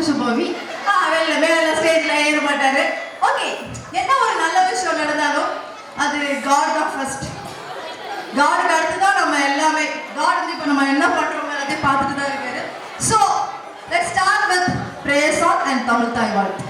முத்து சுபவி வெளில மேல ஸ்டேஜ்ல ஏற மாட்டாரு. ஓகே, என்ன ஒரு நல்ல விஷயம் நடந்தாலும் அது காட் தான் ஃபர்ஸ்ட். காடுக்கு அடுத்து தான் நம்ம எல்லாமே. காட் வந்து இப்போ நம்ம என்ன பண்றோம் எல்லாத்தையும் பார்த்துட்டு தான் இருக்காரு. So let's start with prayer song and Tamil தாய் வாழ்த்து.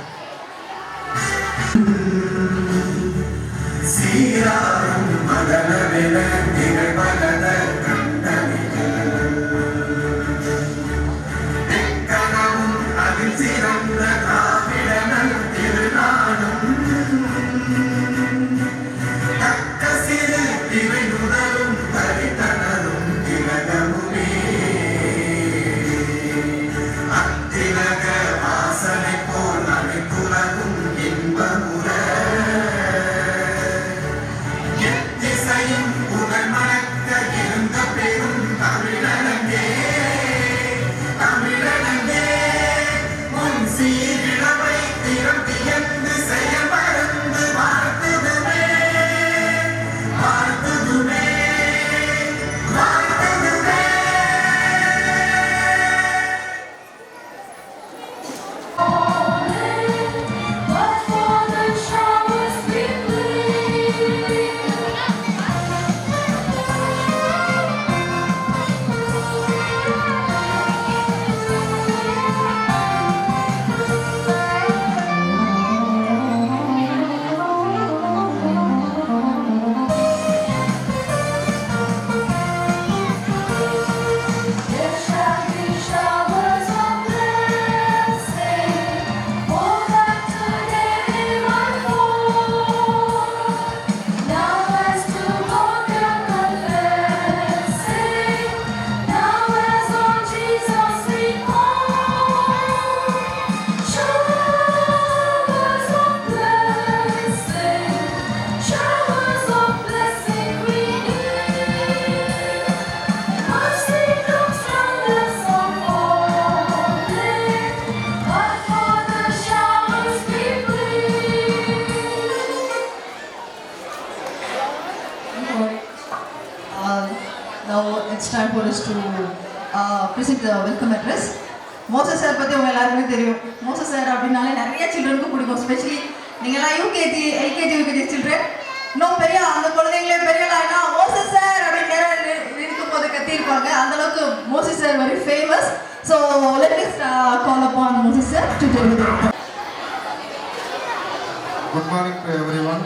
Now it's time for us to present the welcome address. Moses sir பற்றி உங்கள் எல்லாருக்குமே தெரியும். மோசஸ் சார் அப்படின்னாலே நிறைய சில்ட்ரனுக்கு பிடிக்கும். ஸ்பெஷலி நீங்கள்லாம் யூகேஜி எல்கேஜி யூகேஜி சில்ட்ரன் இன்னும் பெரிய அந்த குழந்தைங்களே பெரியலாம்னா மோசஸ் சார் அப்படின்னு இருக்கும் போது கத்திருப்பாங்க. அந்தளவுக்கு Moses sir very famous. So let us call upon Moses sir to tell you. Good morning to everyone.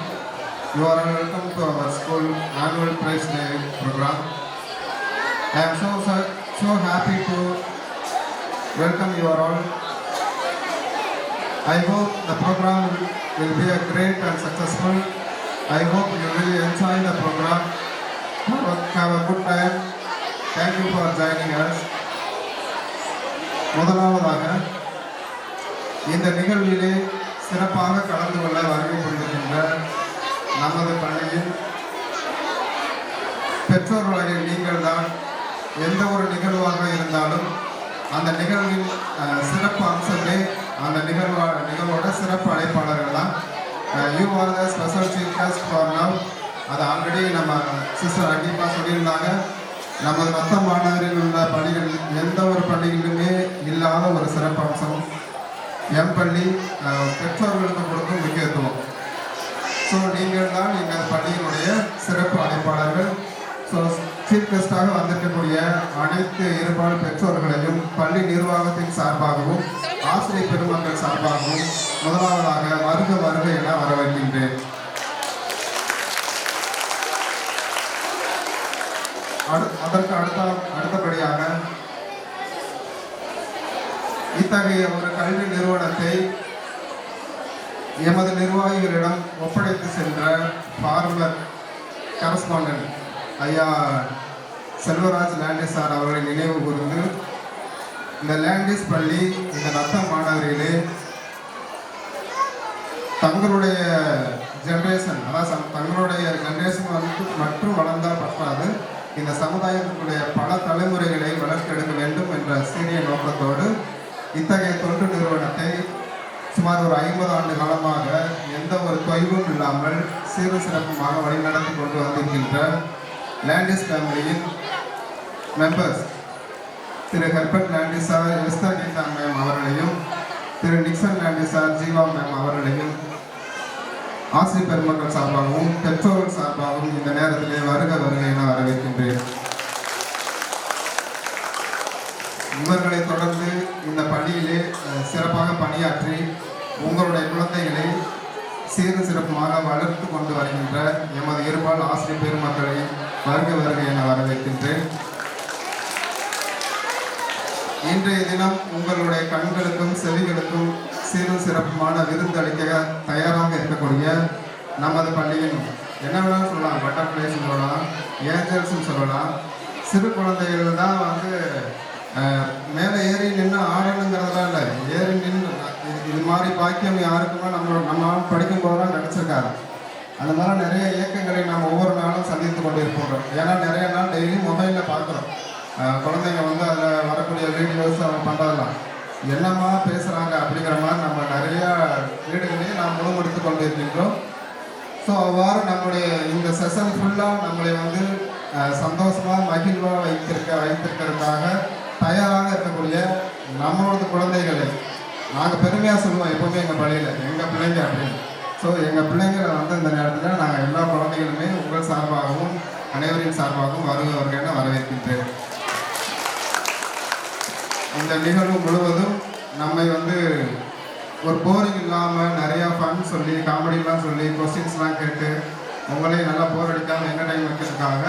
You are welcome to our school annual prize day program. I am so happy to welcome you all. I hope the program will be a great and successful. I hope you will enjoy the program. Have a good time. Thank you for joining us. முதலாவதாக இந்த நிகழ்விலே சிறப்பாக கலந்து கொள்ள வருகை கொண்டிருக்கின்ற நமது பள்ளியில் பெற்றோர்களாகிய நீங்கள் தான் எந்த ஒரு நிகழ்வாக இருந்தாலும் அந்த நிகழ்வின் சிறப்பு அம்சங்களே அந்த நிகழ்வோட சிறப்பு அழைப்பாளர்கள் தான். You are the special chief guest for now. அது ஆல்ரெடி நம்ம சிஸ்டர் அகீபா சொல்லியிருந்தாங்க. நமது மற்ற மாநகரில் உள்ள பள்ளிகள் எந்த ஒரு பள்ளிகளிலுமே இல்லாத ஒரு சிறப்பு அம்சம் எம் பள்ளி பெற்றோர்களுக்கு கொடுக்கும் முக்கியத்துவம். ஸோ நீங்கள் தான் எங்கள் பள்ளியினுடைய சிறப்பு அழைப்பாளர்கள். ஸோ சீஃப் கெஸ்டாக வந்திருக்கக்கூடிய அனைத்து இருபால் பெற்றோர்களையும் பள்ளி நிர்வாகத்தின் சார்பாகவும் ஆசிரியர் பெருமக்கள் சார்பாகவும் முதலாவதாக வருக வருக என வரவேற்கின்றேன். அதற்கு அடுத்தபடியாக இத்தகைய ஒரு கல்வி நிறுவனத்தை எமது நிர்வாகிகளிடம் ஒப்படைத்து சென்ற ஃபார்மர் கரஸ்பாண்டன்ட் ஐயா செல்வராஜ் லேண்டிஸ் சார் அவர்களை நினைவு கூர்ந்து இந்த லேண்டிஸ் பள்ளி இந்த நத்தம் மாநகரிலே தங்களுடைய ஜென்ரேஷன் தங்களுடைய ஜென்ரேஷன் மற்றும் வளர்ந்தால் பற்றாது, இந்த சமுதாயத்தினுடைய பல தலைமுறைகளை வளர்த்தெடுக்க வேண்டும் என்ற சீரிய நோக்கத்தோடு இத்தகைய தொண்டு நிறுவனத்தை சுமார் ஒரு 50 ஆண்டு காலமாக எந்த ஒரு தொய்வும் இல்லாமல் சீரும் சிறப்புமாக வழிநடத்தி கொண்டு வந்திருக்கின்ற லேண்டிஸ் ஃபேமிலியின் மெம்பர்ஸ் திரு Herbert Landis sir, Esther Geetha ma'am அவர்களையும் திரு Nixon Andy sir, Jeeva ma'am அவர்களையும் ஆசிரியர் பெருமக்கள் சார்பாகவும் பெற்றோர்கள் சார்பாகவும் இந்த நேரத்திலே வருக வருக என வரவேற்கின்றேன். இவர்களை தொடர்ந்து இந்த பள்ளியிலே சிறப்பாக பணியாற்றி உங்களுடைய குழந்தைகளை சீர சிறப்புமாக வளர்த்து கொண்டு வருகின்ற எமது இருபால் ஆசிரியர் பெருமக்களை வருக வருக என வரவேற்கின்றேன். இன்றைய தினம் உங்களுடைய கண்களுக்கும் செவிகளுக்கும் சீரும் சிறப்புமான விருந்தளிக்க தயாராக இருக்கக்கூடிய நமது பள்ளியின் என்ன வேணாலும் சொல்லலாம், பட்டர்ஃப்ளைஸ் சொல்லலாம், ஏஞ்சல்ஸ்ன்னு சொல்லலாம். சிறு குழந்தைகள் தான் வந்து மேலே ஏறி நின்று ஆடணுங்கிறதுலாம் இல்லை, ஏறி நின்று இது மாதிரி பாக்கியம் யாருக்குமே நம்ம படிக்கும் போது தான் நினச்சிருக்காரு. அந்த மாதிரி நிறைய இயக்கங்களை நம்ம ஒவ்வொரு நாளும் சந்தித்து கொண்டு இருப்போம். ஏன்னா நிறைய நாள் டெய்லி மொபைலில் பார்க்குறோம். குழந்தைங்க வந்து அதில் வரக்கூடிய வீடியோஸ் அவங்க பண்ணுறதெல்லாம் என்னம்மா பேசுகிறாங்க அப்படிங்கிற மாதிரி நம்ம நிறையா வீடுகளையும் நாம் முழுமெடுத்து கொண்டு இருக்கின்றோம். ஸோ அவ்வாறு நம்முடைய இந்த செஷன் ஃபுல்லாக நம்மளை வந்து சந்தோஷமாக மகிழ்வாக வைத்திருக்கிறதுக்காக தயாராக இருக்கக்கூடிய நம்மளோட குழந்தைகளை நாங்கள் பெருமையாக சொல்லுவோம் எப்போவுமே எங்கள் பள்ளியில் எங்கள் பிள்ளைங்க அப்படின்னு. ஸோ எங்கள் பிள்ளைங்களை வந்து இந்த நேரத்தில் நாங்கள் எல்லா குழந்தைகளுமே உங்கள் சார்பாகவும் அனைவரின் சார்பாகவும் வருகிறவர்களென வரவேற்கின்றேன். இந்த நிகழ்வு முழுவதும் நம்மை வந்து ஒரு போரிங் இல்லாமல் நிறையா ஃபன் சொல்லி காமெடிலாம் சொல்லி கொஸ்டின்ஸ்லாம் கேட்டு உங்களையும் நல்லா போர் அடிக்காமல் என்டர்டைன் வைக்கிறதுக்காக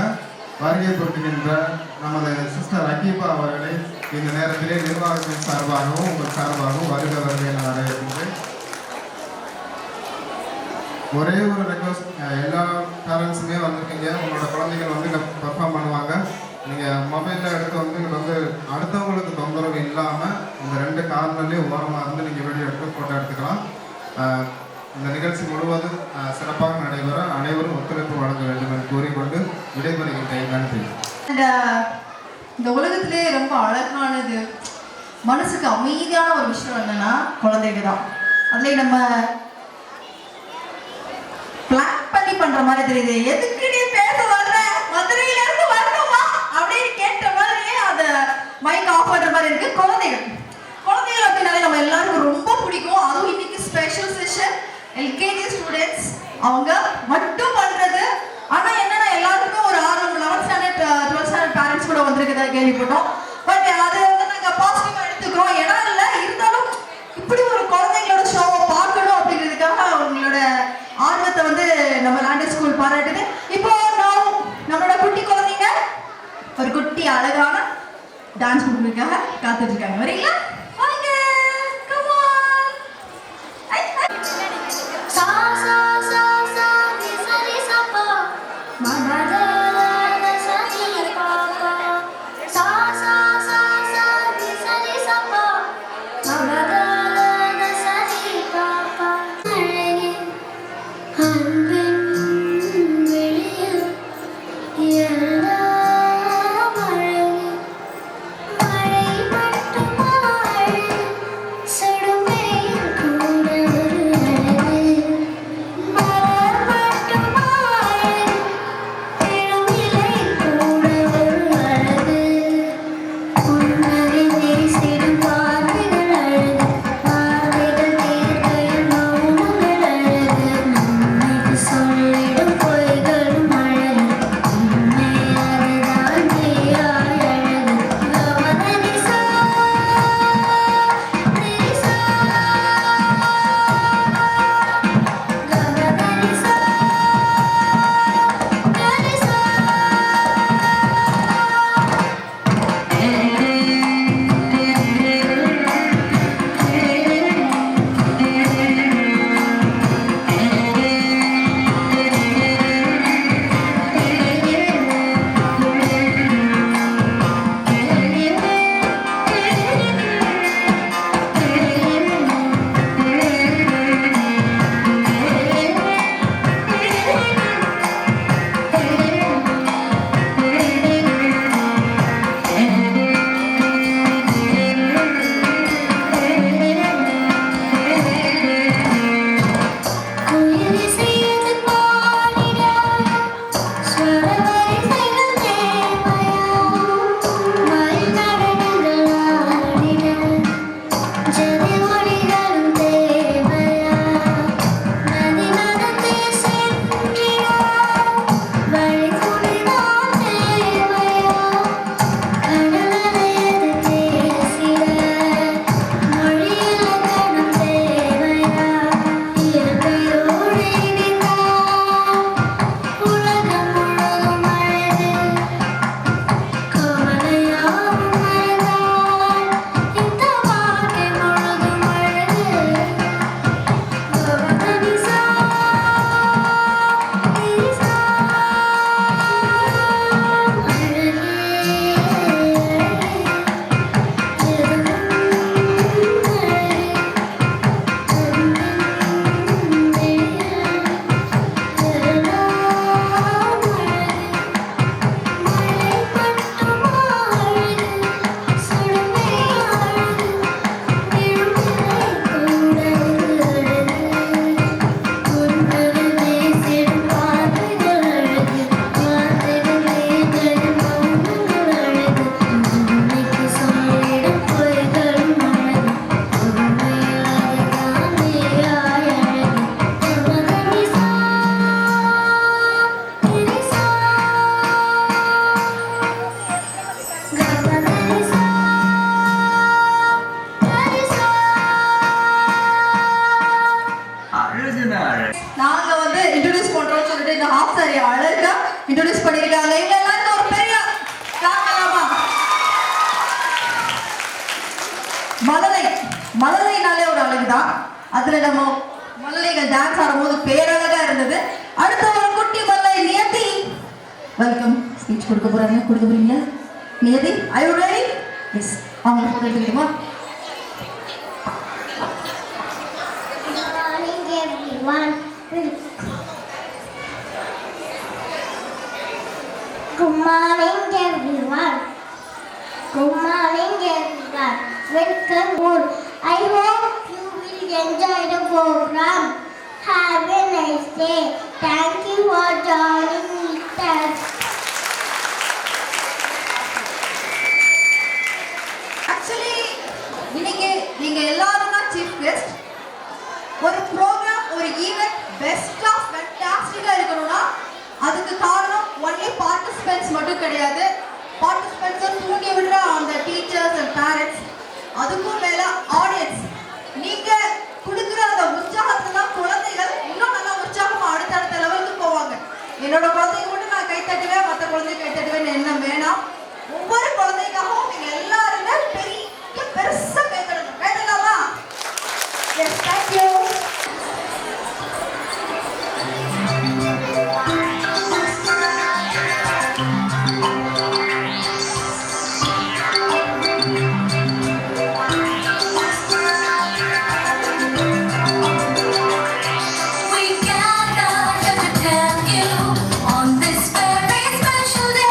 வருகை கொடுக்கின்ற நமது சிஸ்டர் அகீபா அவர்களை இந்த நேரத்திலே நிர்வாகத்தின் சார்பாகவும் உங்கள் சார்பாகவும் வருக வருகை என வரவேற்கின்றேன். ஒரே ஒரு ரெக்வஸ்ட், எல்லா பேரண்ட்ஸுமே வந்திருக்கீங்க, உங்களோட குழந்தைகள் வந்து இங்கே பர்ஃபார்ம் பண்ணுவாங்க. நீங்கள் மொபைலில் எடுத்து வந்து இங்கே வந்து அடுத்தவங்களுக்கு தொந்தரவு இல்லாமல் இந்த 2 கார்னர்லேயும் ஓரமாக இருந்து நீங்கள் வீடியோ எடுத்து ஃபோட்டோ எடுத்துக்கலாம். இந்த நிகழ்ச்சி முழுவதும் சிறப்பாக நடைபெற அனைவரும் ஒத்துழைப்பு வழங்க வேண்டும் என்று கூறிக்கொண்டு விடைபெறுகின்றேன். நன்றி. இந்த உலகத்திலே ரொம்ப அழகானது, மனசுக்கு அமைதியான ஒரு விஷயம் என்னன்னா குழந்தைங்க தான். அதுலேயே நம்ம பிளான் பண்ணி பண்ற மாதிரி தெரியுது. எதுக்கு நீ பேச வர்ற, மதுரையில இருந்து வரணுமா அப்படின்னு கேட்ட மாதிரியே அந்த மைக் ஆஃப் பண்ற மாதிரி இருக்கு. குழந்தைகள் அப்படின்னாலே நம்ம எல்லாருக்கும் ரொம்ப பிடிக்கும். அதுவும் இன்னைக்கு ஸ்பெஷல் செஷன் எல்கேஜி ஸ்டூடெண்ட்ஸ் அவங்க மட்டும் பண்றது. ஆனா என்னன்னா எல்லாருக்கும் ஒரு ஆர்வம் 11th standard 12th standard parents கூட வந்திருக்குதா கேள்விப்பட்டோம். பட் அதை வந்து நாங்க பாசிட்டிவா எடுத்துக்கிறோம். ஏன்னா இல்ல இருந்தாலும் இப்படி ஒரு குழந்தைங்களோட ஷோவை பார்க்கணும் அப்படிங்கிறதுக்காக அவங்களோட ஆர்வத்தை வந்து நம்ம லாண்டர் ஸ்கூல் பாராட்டுது. இப்போ நம்மளோட குட்டி குழந்தைங்க ஒரு குட்டி அழகான டான்ஸ் கொடுக்கறதுக்காக காத்துட்டு இருக்காங்க. வரீங்களா? வாங்க. Come on. சா சா சா சா தி சா ரி சா பா மா த த சா ரி பா பா சா சா சா சா தி சா ரி சா பா மா த த சா ரி பா பா. அன்பின் வெளியில் எல்லாம் மழை மட்டுமா தான். அதுல நம்ம மல்லிகள் டான்ஸ் ஆடும்போது பேரழகா இருந்தது. அடுத்த ஒரு குட்டி மல்லை நியதி வெல்கம் ஸ்பீச் கொடுக்க போறீங்களா? நியதி, are you ready? Yes. அவங்க photo எடுத்துக்கிட்டுமா? Good morning everyone. Good morning everyone. Welcome all. I hope you will enjoy the program. Have a nice day. Thank you for joining with us. Actually இன்னைக்கு நீங்க எல்லாரும் தான் chief guest. ஒரு program, ஒரு event பெஸ்டா ஃபேண்டாஸ்டிக்கா இருக்கணும்னா அதுக்கு காரணம் ஒன்லி பார்ட்டிசிபென்ட்ஸ் மட்டும் கிடையாது. பார்ட்டிசிபென்ட்ஸை தூண்டி விடுற அந்த டீச்சர்ஸ் அண்ட் பேரண்ட்ஸ், அதுக்கும் மேல ஆடியன்ஸ். நீங்க கொடுக்குற அந்த உற்சாகத்துல குழந்தைகள் இன்னும் நல்லா உற்சாகமா அடுத்தடுத்த லெவலுக்கு போவாங்க. என்னோட குழந்தைங்க மட்டும் நான் கை தட்டுவேன், மற்ற குழந்தைங்க கை தட்டுவேன்னு என்ன வேணாம். ஒவ்வொரு குழந்தைக்காகவும் நீங்க எல்லாருமே பெரிய பெருசா கை தட்டணும். கை தட்டலாமா? Yes, thank you. We gather to tell you on this very special day.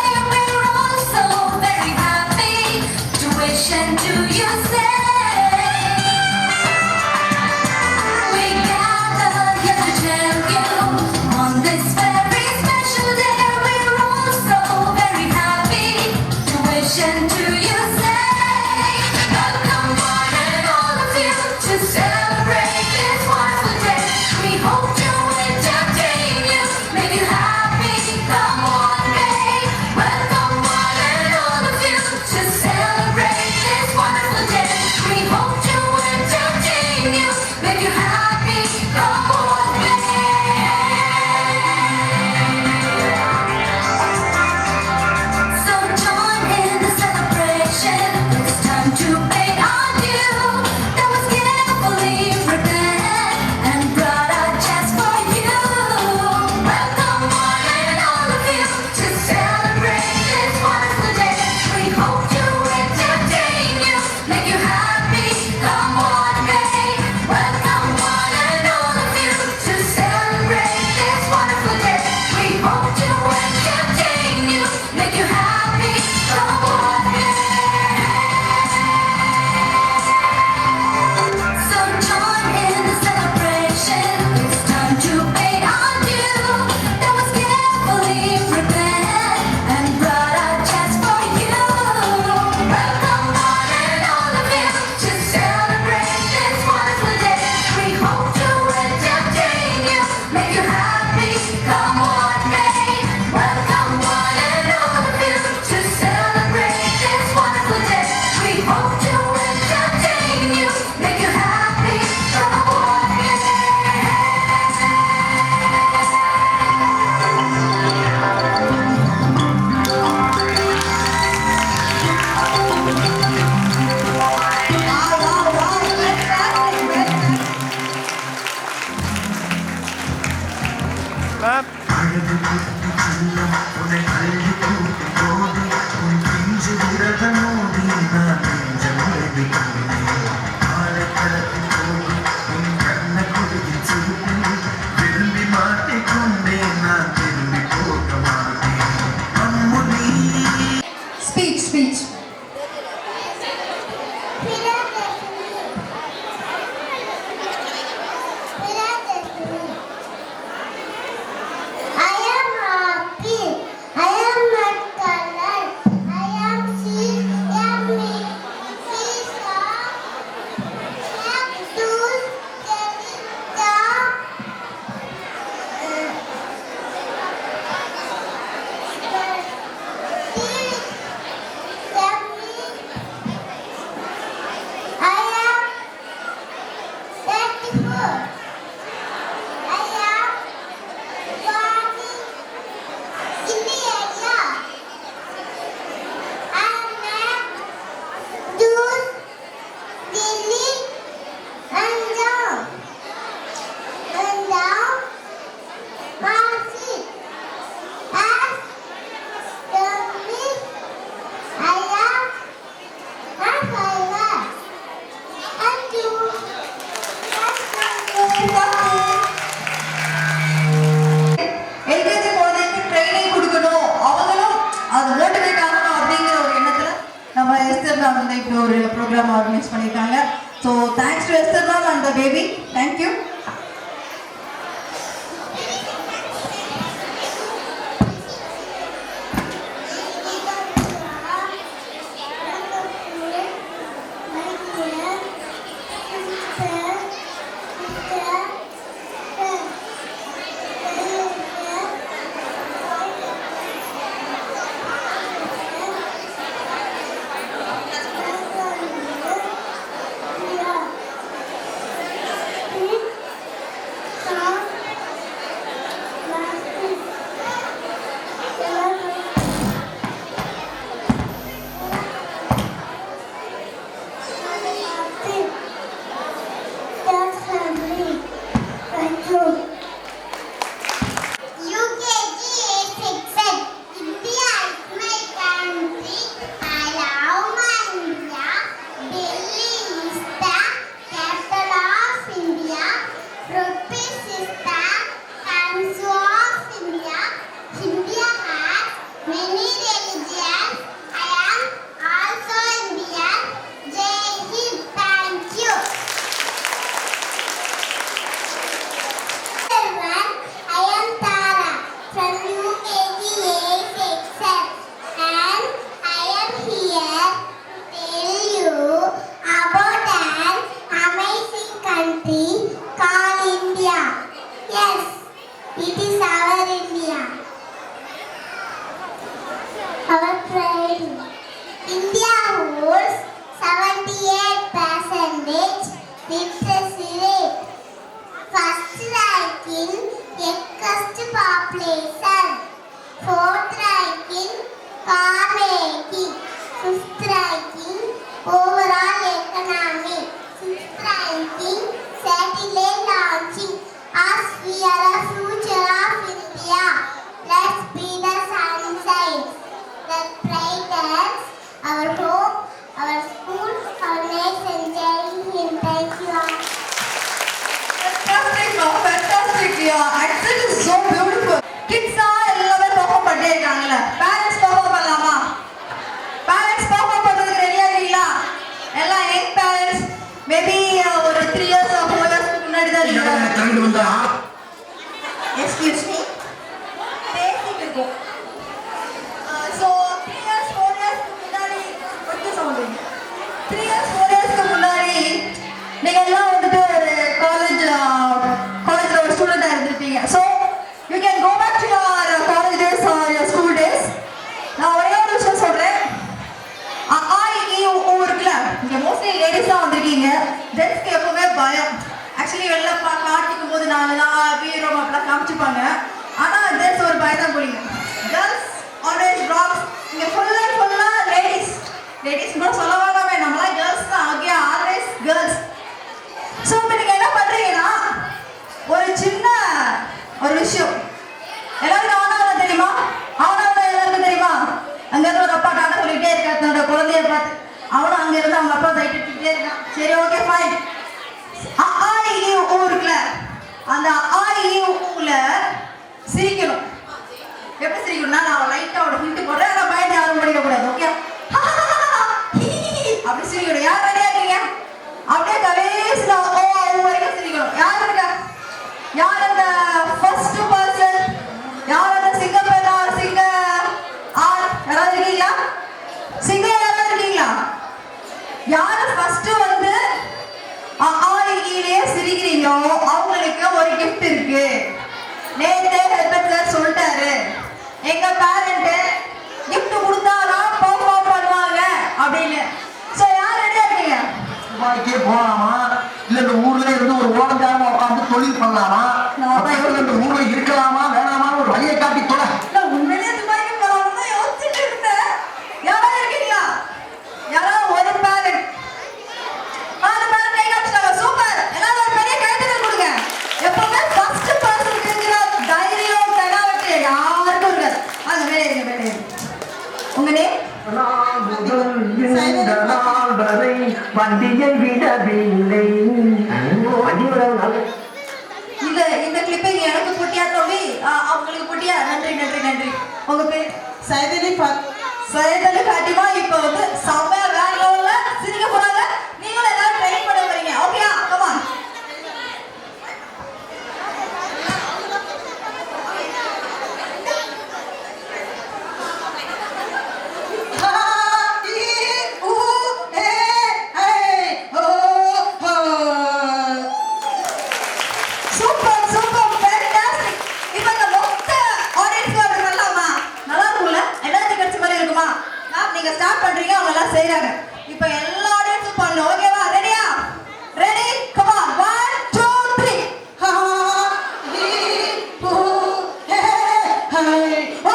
நம்ம எஸ்தர் மேம் வந்து இப்படி ஒரு ப்ரோக்ராம் ஆர்கனைஸ் பண்ணியிருக்காங்க. So thanks to Esther ma'am and the baby. Thank you. Excuse me. பேசிட்டு இருக்கோம். So 3 years 4 years முன்னாடி வந்து சொல்றீங்க. 3 years 4 years முன்னாடி நீங்க எல்லாம் வந்துட்டு ஒரு காலேஜ்ல ஒரு ஸ்டூடெண்டா இருந்திருப்பீங்க. So you can go back to your college days or your school days. நான் ஒரே ஒரு விஷயம் சொல்றேன். இருக்குல்ல, இங்க மோஸ்ட்லி லேடிஸ் தான் வந்திருக்கீங்க. ஜென்ஸ்க்கு எப்பவுமே பயம். ஆக்சுவலி வெளில காட்டிக்கும் போது நாங்களாம் வீரம் அப்படிலாம் காமிச்சுப்பாங்க. ஆனால் ஜென்ஸ் ஒரு பயம் தான் போறீங்க. Girls always rocks. இங்கே ஃபுல்லாக லேடிஸ் கூட சொல்ல வேண்டாமே, நம்மளாம் கேர்ள்ஸ் தான். Okay, always girls. ஸோ இப்போ நீங்கள் என்ன பண்ணுறீங்கன்னா, ஒரு சின்ன ஒரு விஷயம் எல்லாருக்கும் ஆனாலும் தெரியுமா? ஆனாலும் எல்லாருக்கும் தெரியுமா? அங்கேருந்து ஒரு அப்பா டாட்டா சொல்லிக்கிட்டே இருக்கா தன்னோட குழந்தைய பார்த்து. அவனும் அங்கேருந்து அவங்க அப்பா தைக்கிட்டே இருக்கான். சரி, ஓகே, ஃபைன். இருக்குல்ல, அந்த ஊல சிரிக்கணும். எப்படி சிரிக்கணும்னா, நான் லைட்டா அவட ஹிண்ட் போடுறேன். ஆனால் பயந்து யாரும் படிக்கக்கூடாது. ஓகே, அப்படி சிரிக்கணும். யார் ரெடியா இருக்கீங்க? அப்படியே கடைசியில் வரைக்கும் சிரிக்கணும். யார் இருக்கா? யார் அந்த ஃபர்ஸ்ட் பர்சன்? யார் அந்த சிங்க பெண்ணா சிங்க ஆர் யாராவது இருக்கீங்களா? சிங்க யாராவது இருக்கீங்களா? யார் ஃபர்ஸ்ட் வந்து ஆயிலேயே சிரிக்கிறீங்களோ அவங்களுக்கு ஒரு கிஃப்ட் இருக்கு. நேத்தே ஹெல்பர் சார் சொல்லிட்டாரு, எங்க பேரண்ட் கிஃப்ட் கொடுத்தாதான் பெர்ஃபார்ம் பண்ணுவாங்க அப்படின்னு. ஸோ யார் ரெடியா இருக்கீங்க? துபாய்க்கே போகலாமா, இல்ல இந்த ஊர்ல இருந்து ஒரு ஓடஞ்சாம உட்காந்து தொழில் பண்ணலாமா, இந்த ஊர்ல இருக்கலாமா வேணாமான்னு ஒரு வழியை காட்டி தொட. உண்மையிலேயே துபாய்க்கு போகலாம்னு தான் யோசிச்சுட்டு இருந்தேன். யாராவது இருக்கீங்களா? யாராவது ஒரு பேரண்ட்? சூப்பர். எல்லாரும் ஒரு பெரிய கைத்தட்டல் கொடுங்க. எப்பவுமே ஃபர்ஸ்ட் பர்சனுக்கு இருக்கிற தைரியம் தடாவட்டு யாருக்கும் இருக்காது. அந்த மேலே இருங்க. உங்க நேம்? வண்டியை விடவில்லை. இந்த கிளிப்பிங் எனக்கு போட்டியா தம்பி? அவங்களுக்கு போட்டியா? நன்றி. உங்க பேர்? சையத் அலி ஃபாத்திமா. இப்போ வந்து செம்மையா நீங்க ஸ்டார்ட் பண்றீங்க, அவங்க எல்லாம் செய்றாங்க. இப்போ எல்லா ஆடியன்ஸும் பண்ணணும். ஓகேவா? ரெடியா? ரெடி? Come on. 1 2 3. ஹா ஹி ஹூ ஹே ஹை ஓ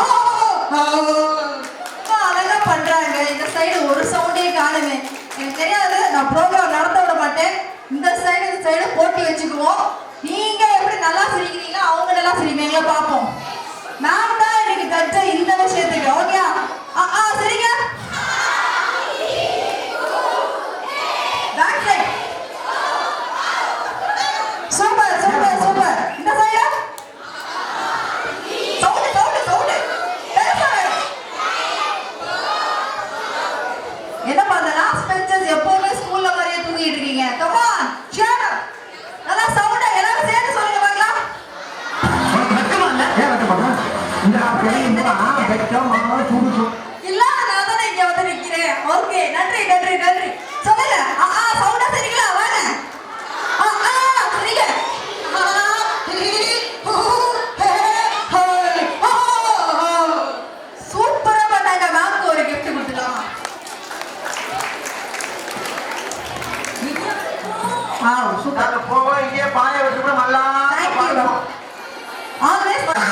அழகா பண்றாங்க. இந்த சைடு ஒரு சவுண்டே காணுமே. எனக்கு தெரியாது, நான் ப்ரோக்ராம் நடத்த விட மாட்டேன். இந்த சைடு போட்டி வச்சுக்குவோம். நீங்க எப்படி நல்லா சிரிக்கிறீங்களோ அவங்க நல்லா சிரிப்பீங்களா பார்ப்போம். மேம் தான் எனக்கு கற்ற இந்த விஷயத்துக்கு. ஓகே? சரிங்க. Back side. Super super super. இந்த சைடு சவுண்ட் என்னப்பா அந்த லாஸ்ட் பெஞ்சஸ் எப்பவுமே ஸ்கூல்ல மாதிரியே தூங்கிட்டு இருக்கீங்க. Come on cheer up. நல்லா சவுண்டா எல்லாரும் சேர்ந்து சொல்லுங்க பார்க்கலாம். இல்ல நான் தானே இங்க வந்து நிக்கிறேன். ஓகே நன்றி நன்றி நன்றி. சொல்லுங்க. சவுண்டா சரிங்களா? வாங்க. சரிங்க. சூப்பரா பண்ணாங்க. மேம்க்கு ஒரு gift கொடுத்துக்கலாம்.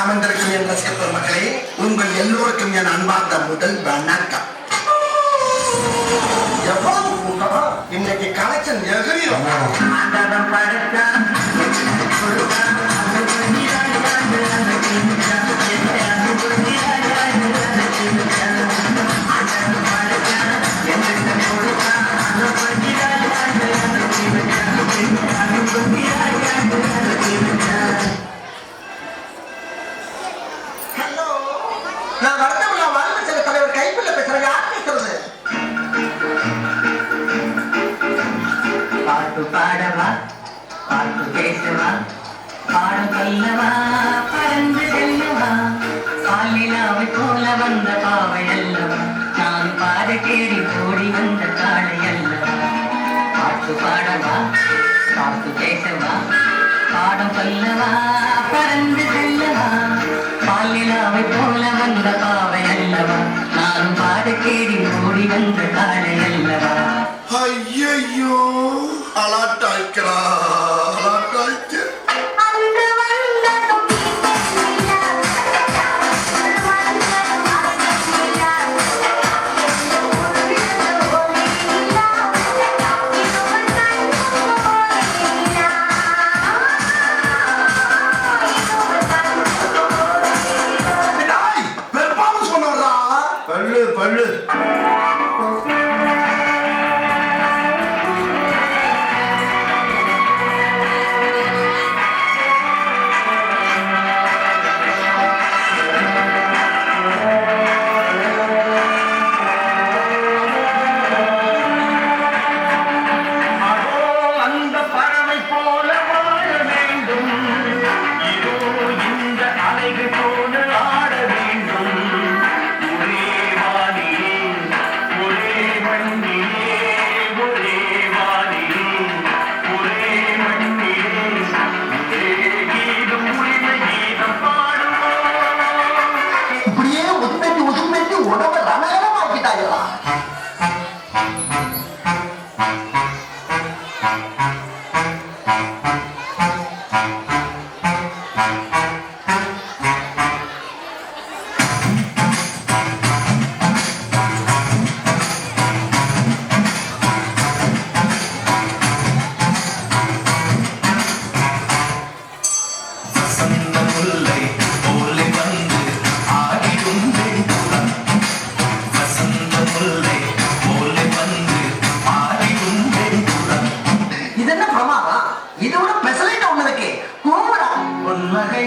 அமர்ந்திருக்கும் என் ரசிக பெருமக்களே, உங்கள் எல்லோருக்கும் என் அன்பார்ந்த முதல் வணக்கம். எவ்வளவு கூட்டம் இன்னைக்கு கலெக்ஷன் எகிரியும். நான் வருத்தமில்லா வாழ்வு சில தலைவர் கைப்பிள்ள பேசுறேன். யார் பேசுறது? பாட்டு பாடவா, பாட்டு பேசவா, பாடம் சொல்லவா, பறந்து செல்லவா, பாலிலாவை போல வந்த பாவை அல்லவா, நான் பாட தேடி ஓடி வந்த காளை அல்லவா. பாட்டு பாடவா, பாட்டு பேசவா, பாடம் சொல்லவா, பறந்து செல்லவா, பாலிலாவை போல வந்த பாவை அல்லவா, நான் பாட தேடி ஓடி வந்த காளை அல்லவா. ஐயோ அலாட்டாய்க்கிறா அலாட்டாய்க்க. பல்லு பல்லு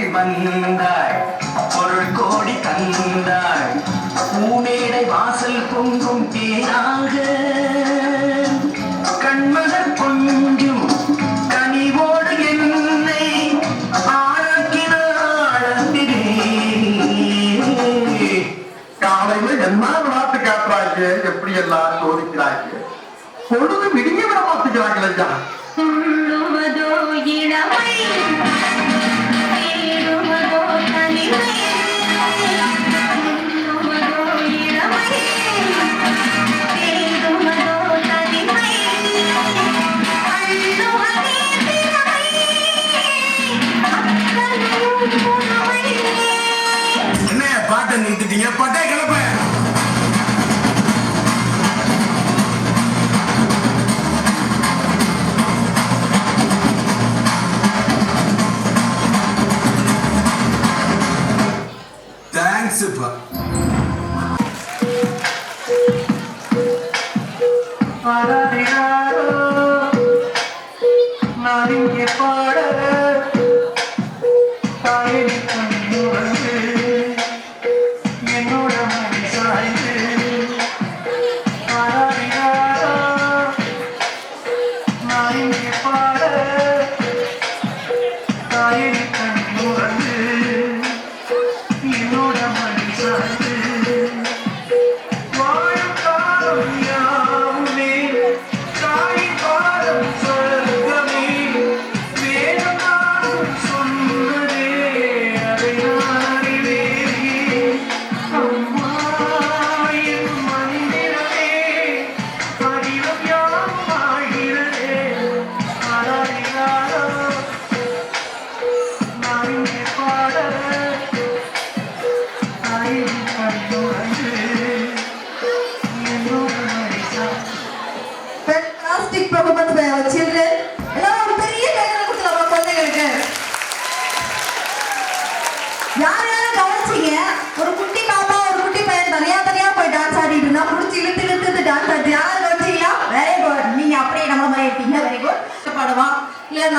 வந்தாய், பொருள் கோடி தந்தாய், பூமேடை வாசல் பொங்கும் தேனாக, கண்மலர் கொஞ்சும் கனிவோடு என்னை ஆளாக்கினாளே. காலையில் என்ன விளையாட்டு காட்டுறாங்க, எப்படி எல்லாம் சோதிக்கிறாங்க, பொழுது விடிய விட மாத்துக்கிறாங்க ஐயா. துள்ளுவதோ இளமை, தேடுவதோ தனிமை, துள்ளுவதோ இளமை,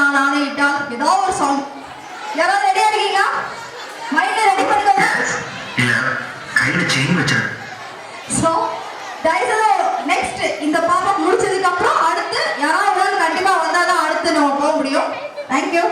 நான் ஆணையிட்டால் ஏதாவது ஒரு சாங். யாராவது ரெடியா இருக்கீங்க? மைண்ட்ல ரெடி பண்ணிக்கோங்க. இல்ல கையில செயின் வச்சிரு. ஸோ நெக்ஸ்ட் இந்த பாப்பா முடிச்சதுக்கு அப்புறம் அடுத்து யாராவது கண்டிப்பா வந்தாதான் அடுத்து நம்ம போக முடியும். தேங்க்யூ.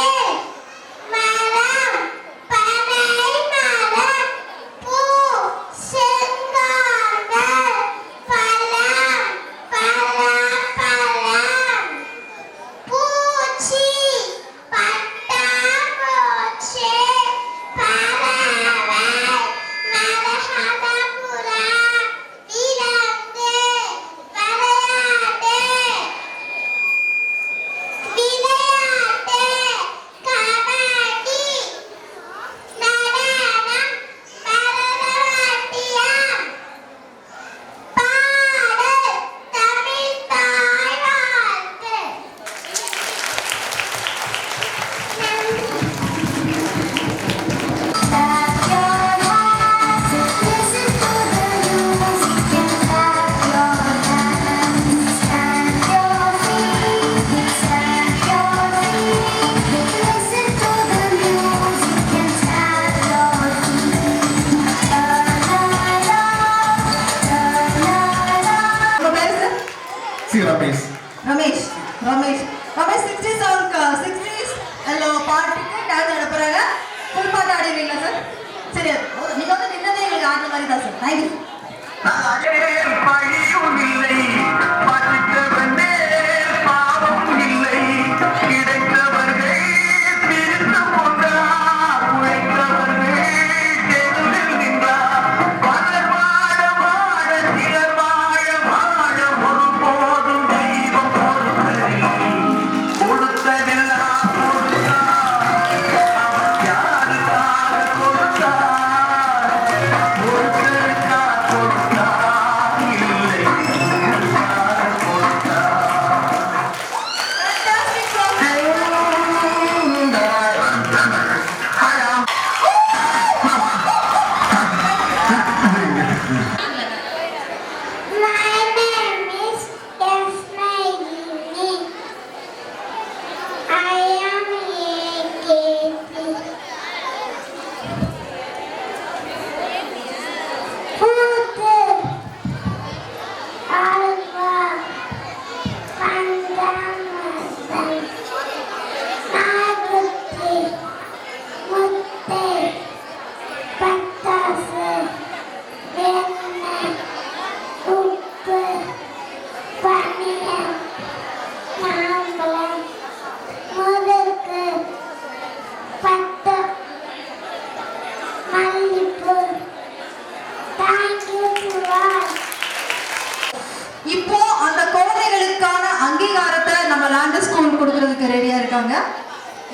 Tamil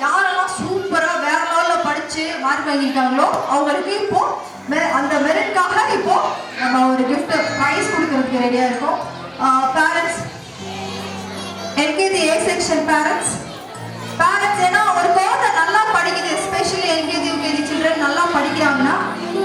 யாரெல்லாம் சூப்பராக வேற லெவலில் படித்து மார்க் வாங்கியிருக்காங்களோ அவங்களுக்கு இப்போ அந்த மெரிட்காக இப்போ நம்ம ஒரு கிஃப்ட் ப்ரைஸ் கொடுக்கறதுக்கு ரெடியாக இருக்கோம். Parents, LKG A section parents ஏன்னா ஒரு குழந்தை நல்லா படிக்குது, எஸ்பெஷலி எல்கேஜி யூகேஜி சில்ட்ரன் நல்லா படிக்கிறாங்கன்னா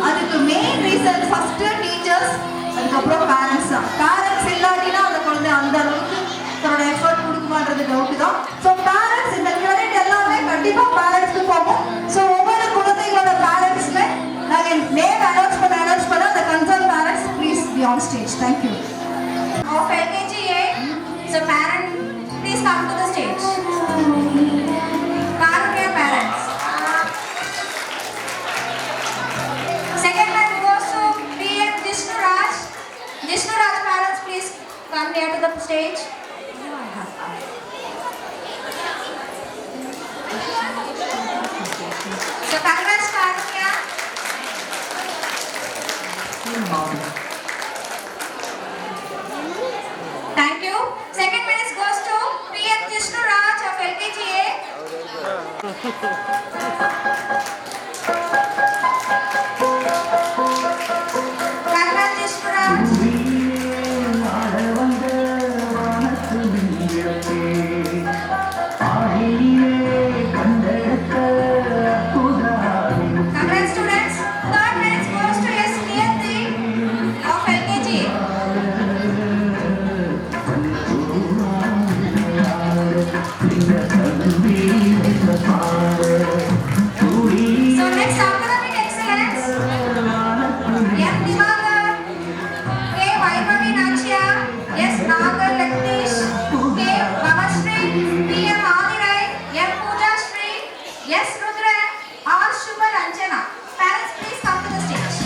அதுக்கு மெயின் ரீசன் ஃபஸ்ட்டு டீச்சர்ஸ், அதுக்கப்புறம் பேரண்ட்ஸ் தான். பேரண்ட்ஸ் இல்லாட்டினா அந்த குழந்தை அந்த அளவுக்கு தன்னோட எஃபர்ட் கொடுக்குமான்றது டவுட்டு தான். ஸோ பேரண்ட்ஸ், இந்த கிரெடிட் எல்லாமே கண்டிப்பாக பேரண்ட்ஸ்க்கு போகும். ஸோ ஒவ்வொரு குழந்தைகளோட பேரண்ட்ஸ்ல நாங்கள் நேம் அனௌன்ஸ் பண்ண அந்த concern parents please be on stage. Thank you. Of LKG A, so parent, please come to the stage. Karukya parents. Second man goes to PM Jishnu Raj. Jishnu Raj parents, please come here to the stage. So congrats Karukya. Thank you. Second minute goes to PM Jishnu Raj of LKG A. Congrats Jishnu Raj. Congrats students. Third minute goes to SPL3 of LKG A. So next academic excellence, M. Divagar, K. Vaibhavi Nachia, S. Nagar Laktish, K. Bhavashri, P. M. Adirai, M. Pooja Shri, S. Rudra, R. Shubha Ranjana. Parents, please come to the stage.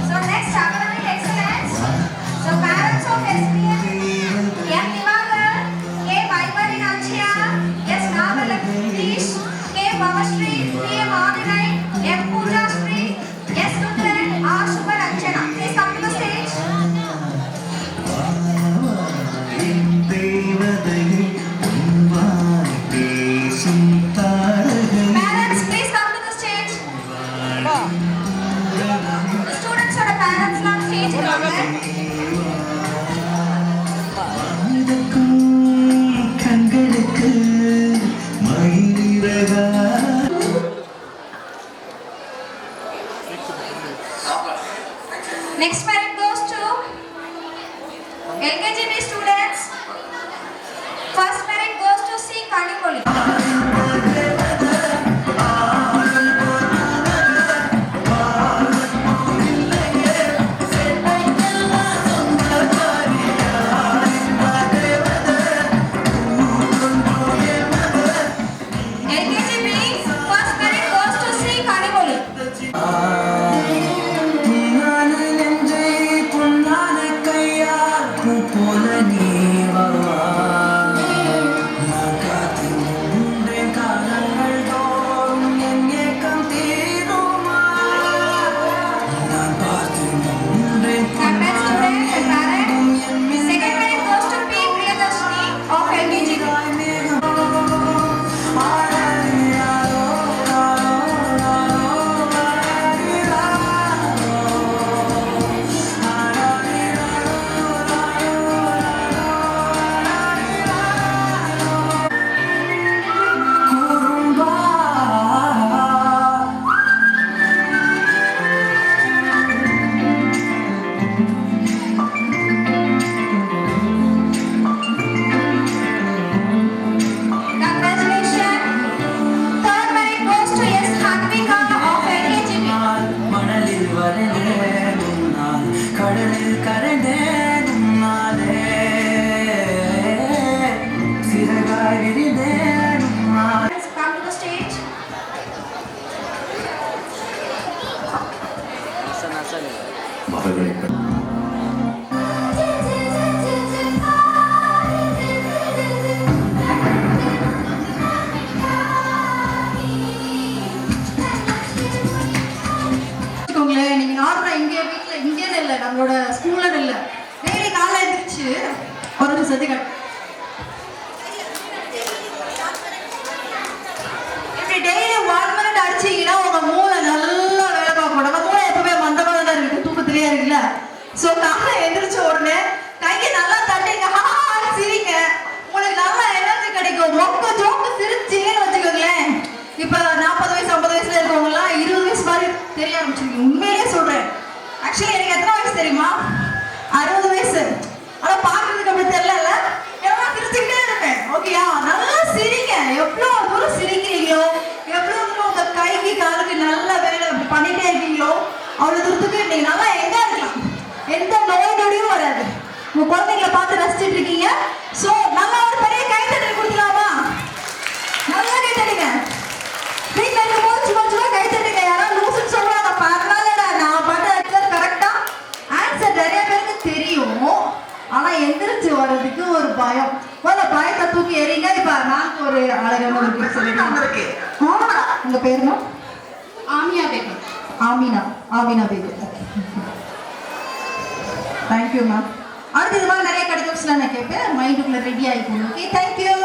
So next academic excellence, so parents of SPM, M. Divagar, K. Vaibhavi Nachia, S. Nagar Laktish, K. Bhavashri, P. M. Adirai, M. Pooja Shri, S. Rudra, R. Shubha Ranjana. Please come to the stage. Parents, please come to the stage. The students or the parents not stage Next merit goes to LKGB students. First merit goes to C. Kanipoli. சத்தி இப்படி daily 1 minute அடிச்சீங்கன்னா உங்க மூளை நல்லா வேலை பார்க்கணும். நம்ம மூளை எப்பவுமே மந்தமாக தான் இருக்கு, தூக்கத்திலேயே இருக்குல்ல. ஸோ காலை எந்திரிச்ச உடனே கைக்கு நல்லா தட்டிங்க, சிரிங்க, உங்களுக்கு நல்லா எனர்ஜி கிடைக்கும். மொக்க ஜோக்கு சிரிச்சிங்கன்னு வச்சுக்கோங்களேன். இப்போ 40 வயசு 50 வயசுல இருக்கவங்கலாம் 20 வயசு மாதிரி தெரிய ஆரம்பிச்சிருக்கீங்க. உண்மையிலேயே சொல்றேன். ஆக்சுவலி எனக்கு எத்தனை வயசு தெரியுமா? 60 வயசு. ஆனா பாக்குறதுக்கு அப்படி தெரியல. எல்லாம் சிரிச்சுக்கிட்டே இருப்பேன். ஓகேயா? நல்லா சிரிங்க. எவ்வளவு தூரம் சிரிக்கிறீங்களோ, எவ்வளவு தூரம் உங்க கைக்கு காலுக்கு நல்ல வேலை பண்ணிட்டே இருக்கீங்களோ, அவ்வளவு தூரத்துக்கு நீங்க நல்லா எங்க இருக்கலாம். எந்த நோய் நொடியும் வராது. உங்க குழந்தைங்களை பார்த்து ரசிச்சுட்டு இருக்கீங்க. சோ நல்லா ஒரு பெரிய கைத்தட்டல் கொடுக்கலாமா? நல்லா கைத்தட்டுங்க. வீட்டுல இருக்கும் போது சும்மா சும்மா கைத்தட்டுங்க. யாராவது லூசுன்னு சொல்லுவாங்க, பரவாயில்லடா நான் பாட்டு கரெக்டா ஆன்சர் நிறைய பேருக்கு தெரியும். ஆனா எந்திரிச்சு வர்றதுக்கு ஒரு பயம். முதல்ல பயத்தை தூக்கி எறிங்க. இப்ப நான் ஒரு அழகான ஒரு கிஃப்ட் சொல்லிருக்கேன். உங்க பேருமா? ஆமியா பேகம். ஆமினா பேகம். Thank you ma'am. அடுத்து இது மாதிரி நிறைய கிடைக்கும் நான் கேட்பேன். மைண்டுக்குள்ள ரெடி ஆகிக்கணும். Okay, thank you.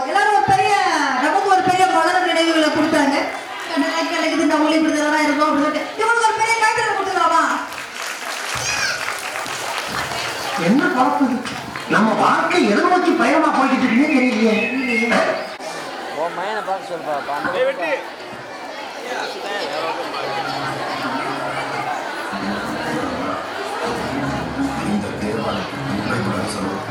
எல்லாரும் ஒரு பெரிய நமக்கு ஒரு பெரிய மலர் நினைவுகளை கொடுத்தாங்க. கிடைக்குது இந்த ஒளி விடுதலாம் இருக்கும் அப்படின்னு இவங்களுக்கு ஒரு பெரிய கைத்தறி கொடுத்துக்கலாமா? என்ன பழப்பு நம்ம வாழ்க்கை எதை நோக்கி பயணமா போய்கிட்டு இருக்குன்னே தெரியலையே. பையனை பார்க்க சொல்லுப்பா அந்த இந்த தேர்வாளர் சொல்லுவோம்.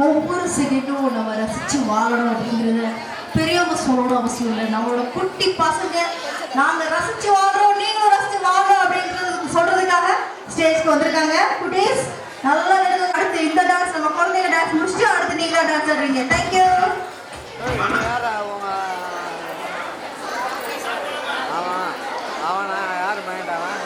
ஒவ்வொரு செகண்டும் நம்ம ரசித்து வாழணும் அப்படிங்கிறத பெரியவங்க சொல்லணும் அவசியம் இல்லை. நம்மளோட குட்டி பசங்க நாங்கள் ரசித்து வாழ்கிறோம், நீங்களும் ரசித்து வாழணும் அப்படின்றது சொல்கிறதுக்காக ஸ்டேஜ்க்கு வந்திருக்காங்க. குட்டீஸ் நல்லா நடந்து. அடுத்து இந்த டான்ஸ் நம்ம குழந்தைங்க டான்ஸ் முடிச்சுட்டு அடுத்து நீங்களா டான்ஸ் ஆடுறீங்க. தேங்க்யூ. அவனா யார் பண்ணிட்டாவன்?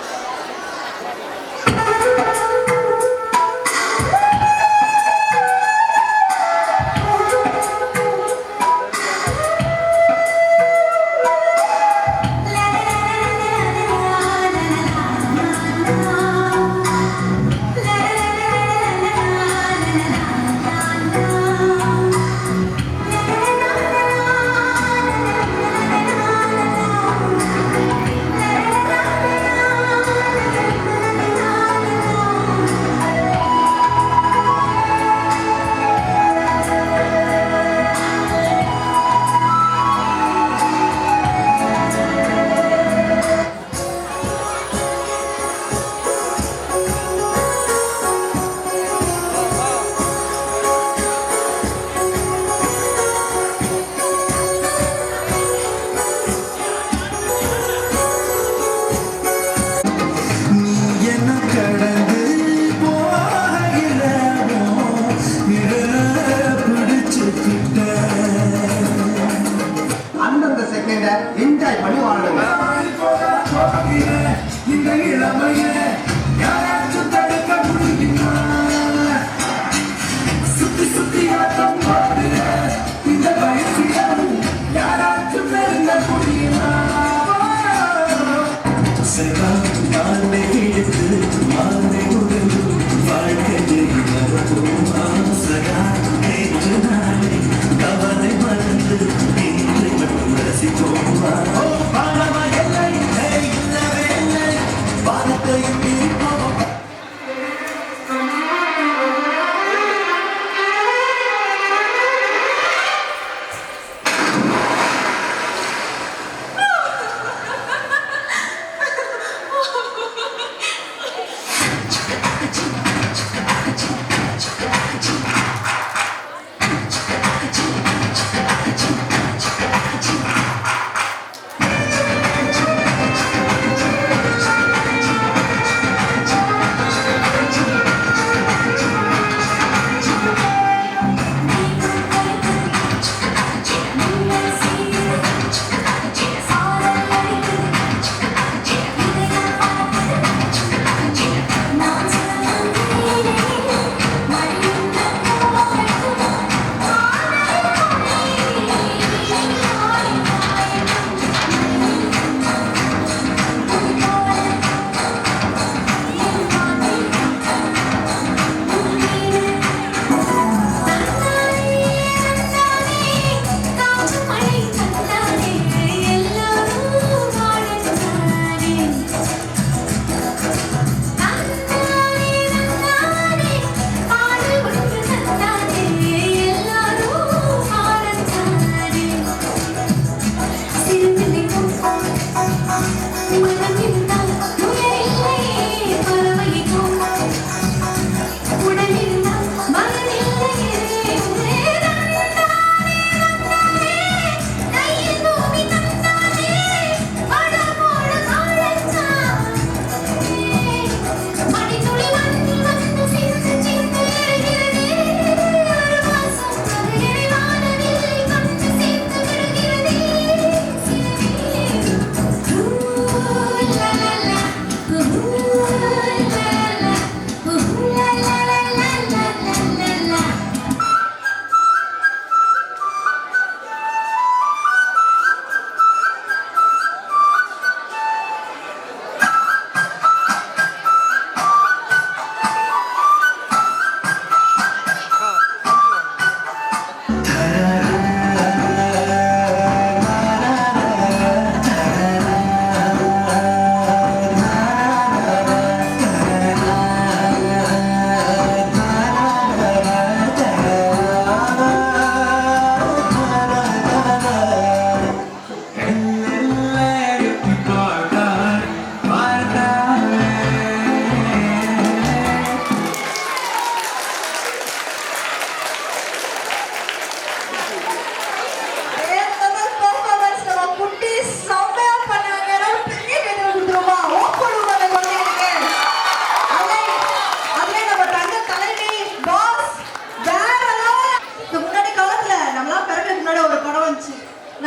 La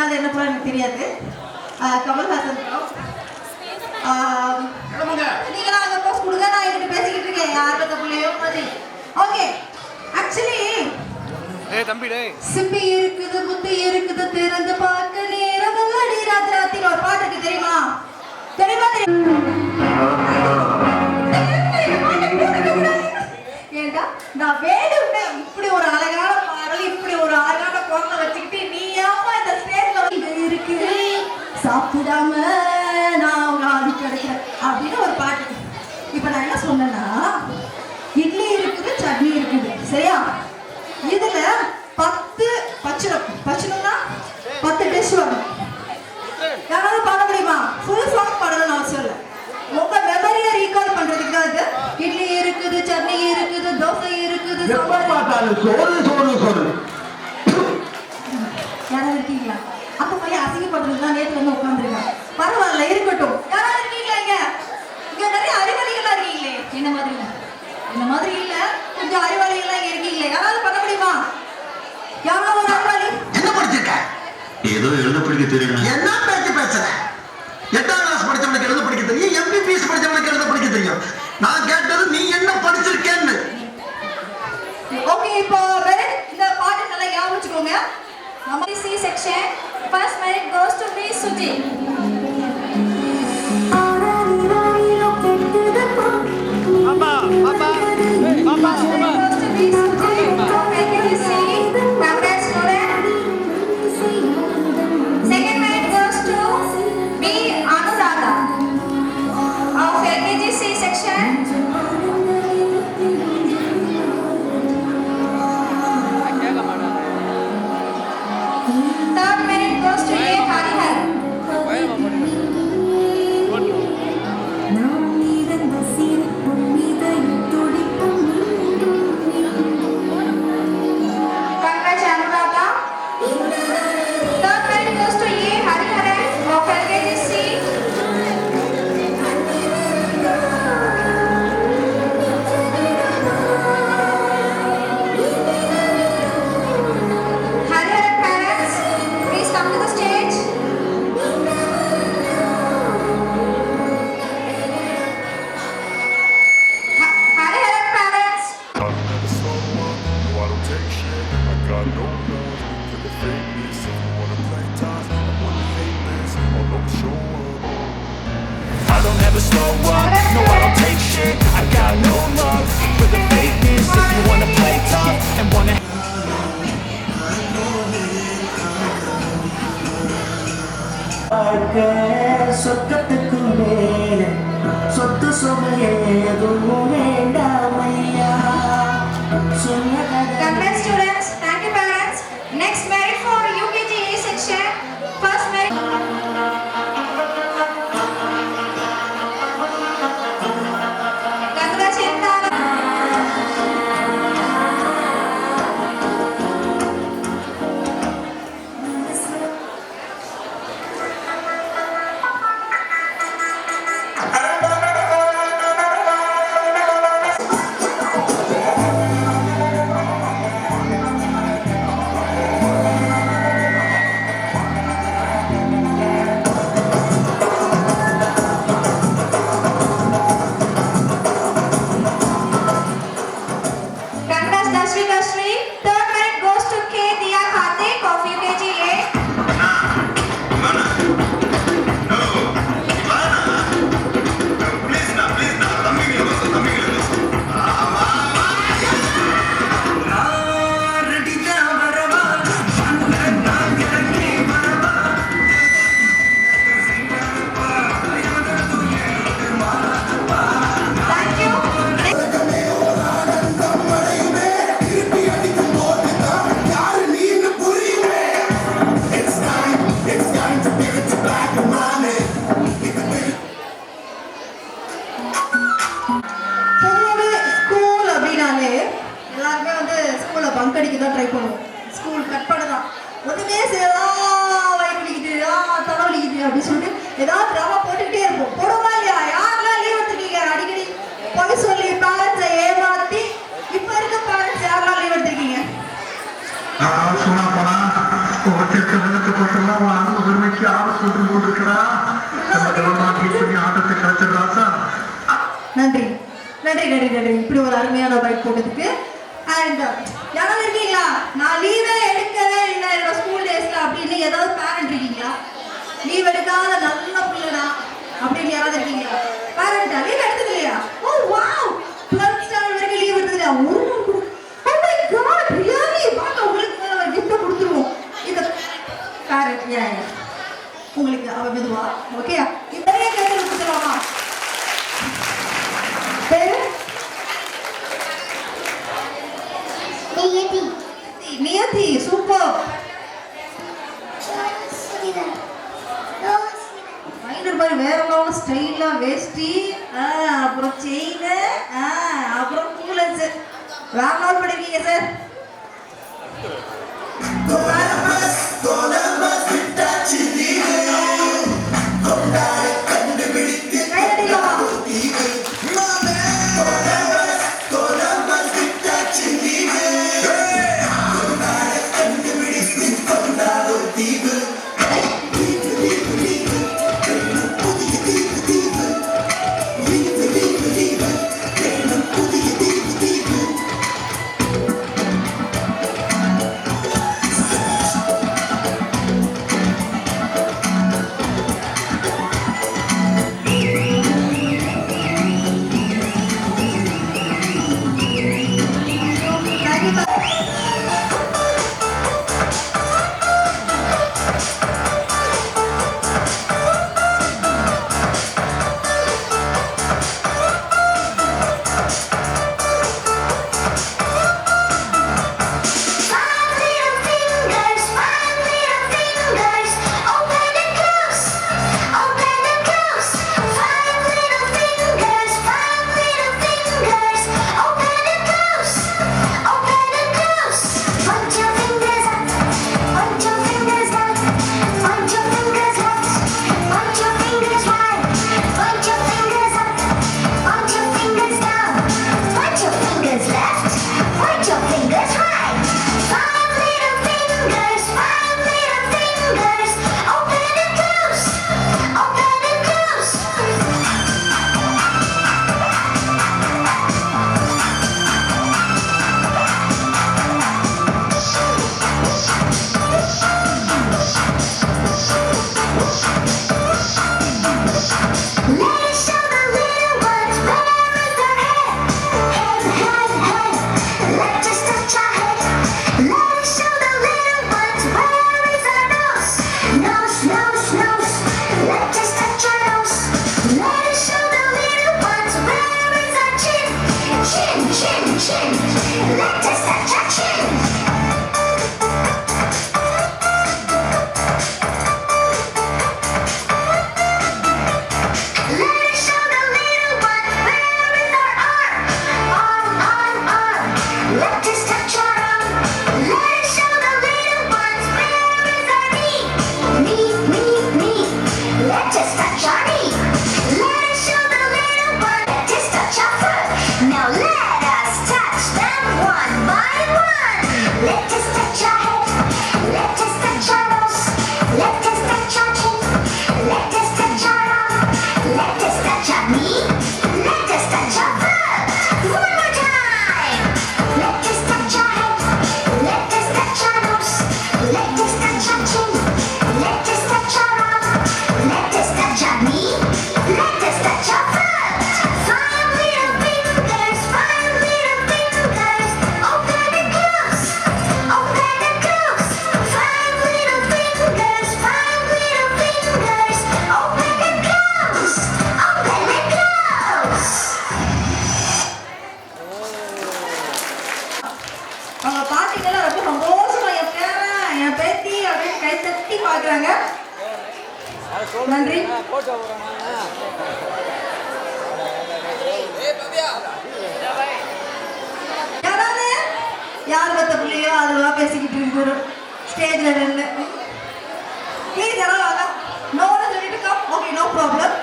அது என்ன படம் எனக்கு தெரியாது. கமல்ஹாசன் படம். நீங்களாம் அங்கே போஸ்ட் கொடுங்க, நான் என்கிட்ட பேசிக்கிட்டு இருக்கேன் ஆர்வத்தை பிள்ளையோ மாதிரி. ஓகே, ஆக்சுவலி சிப்பி இருக்குது புத்தி இருக்குது திறந்து பார்க்க நேரம் அடி ராத்திரி ஒரு பாட்டு இருக்கு, தெரியுமா? ஏண்டா நான் வேணும்னே இப்படி ஒரு அழகான பாடல் இப்படி ஒரு அழகான குழந்தை வச்சுக்கிட்டு நீ ஏமா இந்த ஸ்டேஜ்ல வந்து இருக்கு சாப்பிடாம நான் ஆடி கிடைக்கிறேன் அப்படின்னு ஒரு பாட்டு. இப்ப நான் என்ன சொன்னேன்னா, இட்லி இருக்குது சட்னி இருக்குது, சரியா? இதுல 10 பச்சனம்னா 10 டிஷ் வரும். யாராவது பாட முடியுமா? ஃபுல் சாங் பாடணும்னு அவசியம் இல்லை, உங்க மெமரியை ரீகால் பண்றதுக்கு தான் இது. இட்லி இருக்குது சட்னி இருக்குது தோசை இருக்குது யாராவது இருக்கீங்களா? அப்ப போய் அசிங்கப்படுறதுக்கு தான் நேற்று வந்து உட்காந்துருக்காங்க. பரவாயில்ல, இருக்கட்டும். யாராவது இருக்கீங்களா? இங்க நிறைய அறிவாளிகளா இருக்கீங்களே. என்ன மாதிரி இல்ல, கொஞ்சம் அறிவாளிகளா இங்க இருக்கீங்களே. யாராவது பண்ண முடியுமா? யாராவது ஒரு அறிவாளி? என்ன படிச்சிருக்க? ஏதோ எழுத படிக்க தெரியும். என்ன பேச்சு பேசுற? 8ஆம் கிளாஸ் படிச்சவனுக்கு எழுத படிக்க தெரியும், MBBS படிச்சவனுக்கு எழுத படிக்க தெரியும். நான் கேட்டது நீ என்ன படிச்சிருக்கேன்னு. ஓகே, இப்போ இந்த பாட்டு நல்லா ஞாபகம் வச்சுக்கோங்க. நம்ம C section, first merit goes to B Suji. Goes to B Suji. Thank you, C. Congrats, student. Second merit goes to B Anuradha of LKG C section. Third merit goes to A Harihar. எதுவும் வேண்டாமையா சொன்ன Congrats students. Thank you parents. Next merit for UKG A section. First merit. Congrats Chintan. Congrats Dashvika Shri. Third merit goes to K. Diya Karthik of UKG A. Thank you. பொதுவாகவே school அப்படின்னாலே எல்லாருமே வந்து ஸ்கூலை bunk அடிக்க தான் try பண்ணுவோம். School cut பண்ண தான் ஒன்றுமே செய்யலா வயிறு வலிக்குது தலை வலிக்குது அப்படின்னு சொல்லிட்டு ஏதாவது ட்ராமா போட்டுக்கிட்டே இருப்போம். போடுவா இல்லையா? யாரெல்லாம் லீவ் எடுத்துருக்கீங்க? அடிக்கடி பொய் சொல்லி பேரண்ட்ஸை ஏமாற்றி இப்போ இருக்க பேரண்ட்ஸ் யாரெல்லாம் லீவ் எடுத்துருக்கீங்க? சொன்னா போனா ஒருத்தருக்கு வெள்ளத்தை போட்டெல்லாம் அன்பு பெருமைக்கு ஆபத்து போட்டுருக்கிறா ஆட்டத்தை கிடைச்சிடுறா சார். நன்றி நன்றி நன்றி நன்றி இப்படி ஒரு அருமையான பைக் போட்டதுக்கு. அண்ட் யாராவது இருக்கீங்களா நான் லீவே எடுக்கவே இல்லை என்னோட ஸ்கூல் டேஸ்ல அப்படின்னு ஏதாவது பேரண்ட் இருக்கீங்களா? லீவ் எடுக்காத நல்ல பிள்ளைடா அப்படின்னு யாராவது இருக்கீங்களா? பேரண்டா லீவ் எடுத்தது இல்லையா? ஓ வாவ் 12th ஸ்டாண்டர்ட் வரைக்கும் லீவ் எடுத்தது இல்லையா? ஒரு நாள் கூட. ஓ மை காட் ரியலி வாங்க உங்களுக்கு ஒரு gift கொடுத்துருவோம். இந்த பேரண்ட் உங்களுக்கு அவ மெதுவா ஓகே இப்பவே கேட்டு கொடுத்துருவாமா? பேரு Niyati. நியதி சூப்பர். மைனர் பாரு வேற லெவல் ஸ்டைலா வேஷ்டி பாட்டிங்கெல்லாம் ரொம்ப சந்தோஷமா என் பேரன் என் பேத்தி அப்படின்னு கை தட்டி பார்க்குறாங்க. நன்றி. யாராவது யார் பத்த பிள்ளையோ அதுவா பேசிக்கிட்டு இருக்கு ஸ்டேஜ்ல நின்று. ப்ளீஸ் யாராவது வாங்க. நோ சொல்லிட்டு கம். Okay, no problem.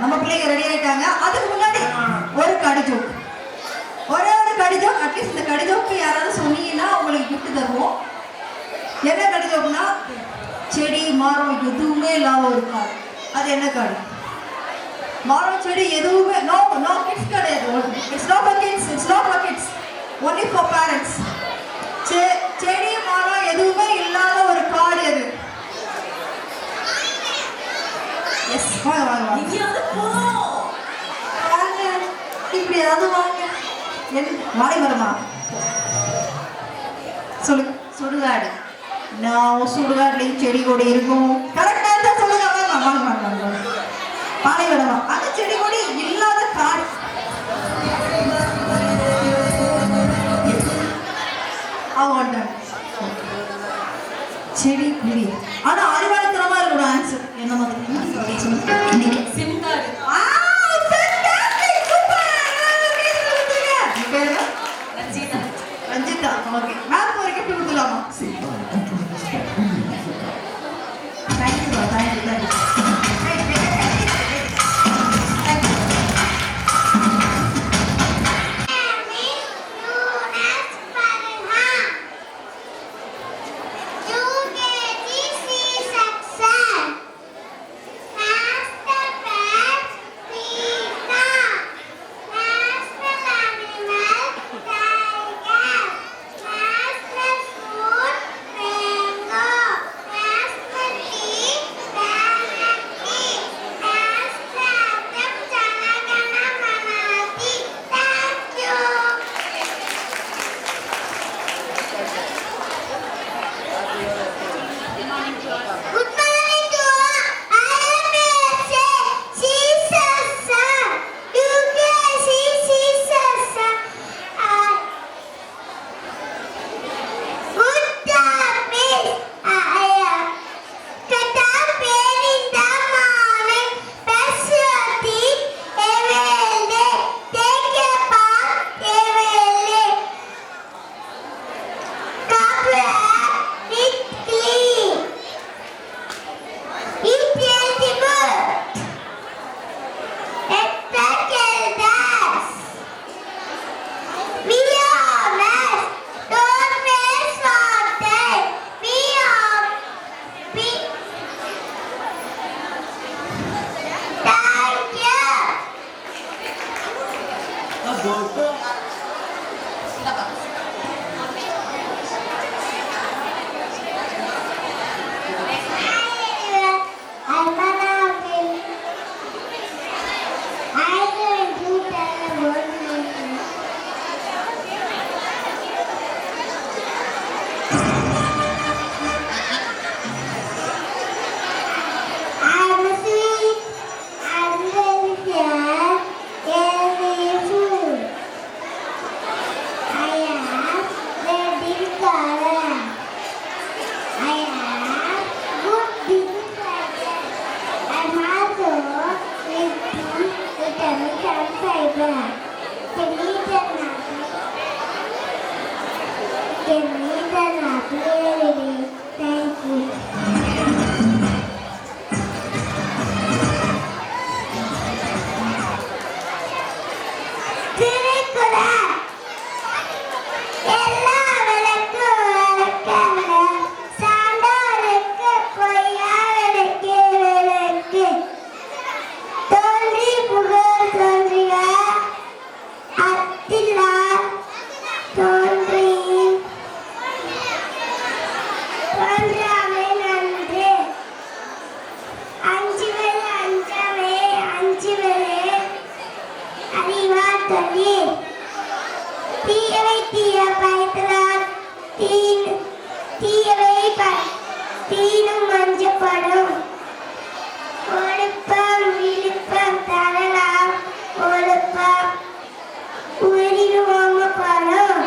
நம்ம பிள்ளைங்க ரெடி ஆயிட்டாங்க. அதுக்கு முன்னாடி ஒரு கடிஜோக், ஒரே ஒரு கடிஜோக். அட்லீஸ்ட் இந்த கடிஜோக்கு யாராவது சொன்னீங்கன்னா உங்களுக்கு கிஃப்ட் தருவோம். என்ன கடிஜோக்குன்னா, செடி மரம் எதுவுமே இல்லாம ஒரு காடு. அது என்ன காடு? மரம் செடி எதுவுமே நோ நோ கிட்ஸ் கிடையாது. It's not for kids, it's not for kids, only for parents. செடி மரம் எதுவுமே இல்லாத ஒரு காடு எது? எஸ், வாங்க வாங்க வாங்க. இங்கேயாவது போறோம். வாங்க, இப்படியாவது வாங்க. வாழை மரமா? சொல்லுங்க. சுடுகாடு. நான் சுடுகாடுலையும் செடி கொடி இருக்கும். கரெக்டாக தான் சொல்லுங்க. வாங்க வாங்க வாங்க வாங்க. பாலை விடமா? அந்த செடி கொடி இல்லாத காடு. அவங்க செடி கொடி. ஆனா அறிவாளித்தனமா இருக்கணும் ஆன்சர். என்ன மாதிரி சொல்லுங்க. சிம்காடு. ரஞ்சிதா. ஓகே, மேம் ஒரு கிஃப்ட் கொடுத்துலாமா? Thank you thank you thank you. தீனும் மஞ்சப்படும் ஒழுப்பம் விழுப்பம் தரலாம் ஒழுப்பம் உயிரினும் படும்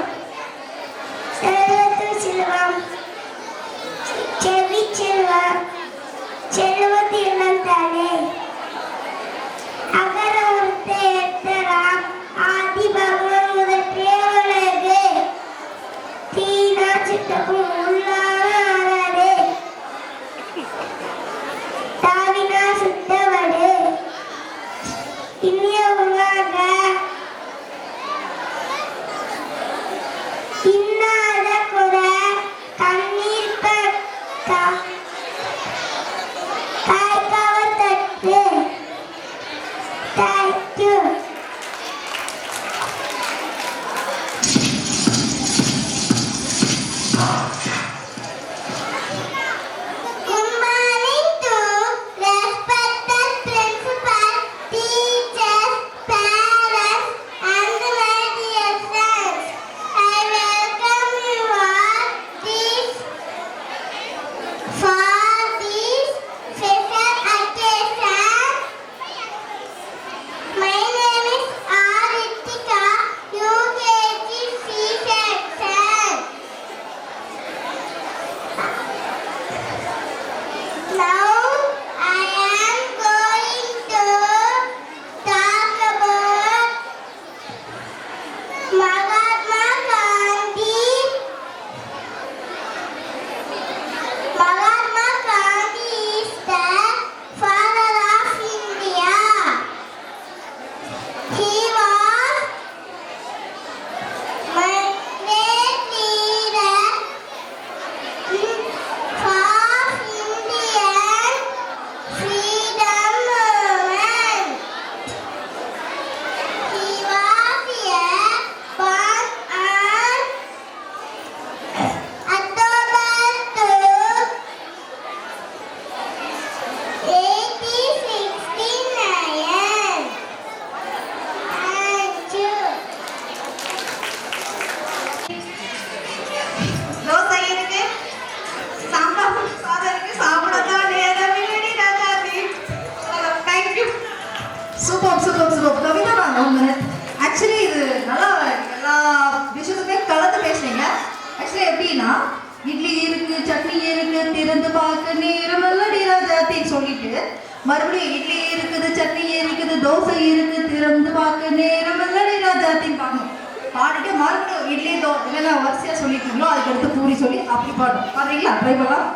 மறுபடியும் இட்லி இருக்குது, சட்னி இருக்குது, தோசை இருக்கு, திறந்து பார்க்க நேரம் இல்லடி ராஜாத்தின்னு பாடணும். பாடிட்டு மறுபடியும் இட்லி என்னென்ன வரிசையா சொல்லிட்டீங்களோ அதுக்கு அடுத்து பூரி சொல்லி அப்படி பாடணும். பாடுறீங்களா? ட்ரை பண்ணலாம்.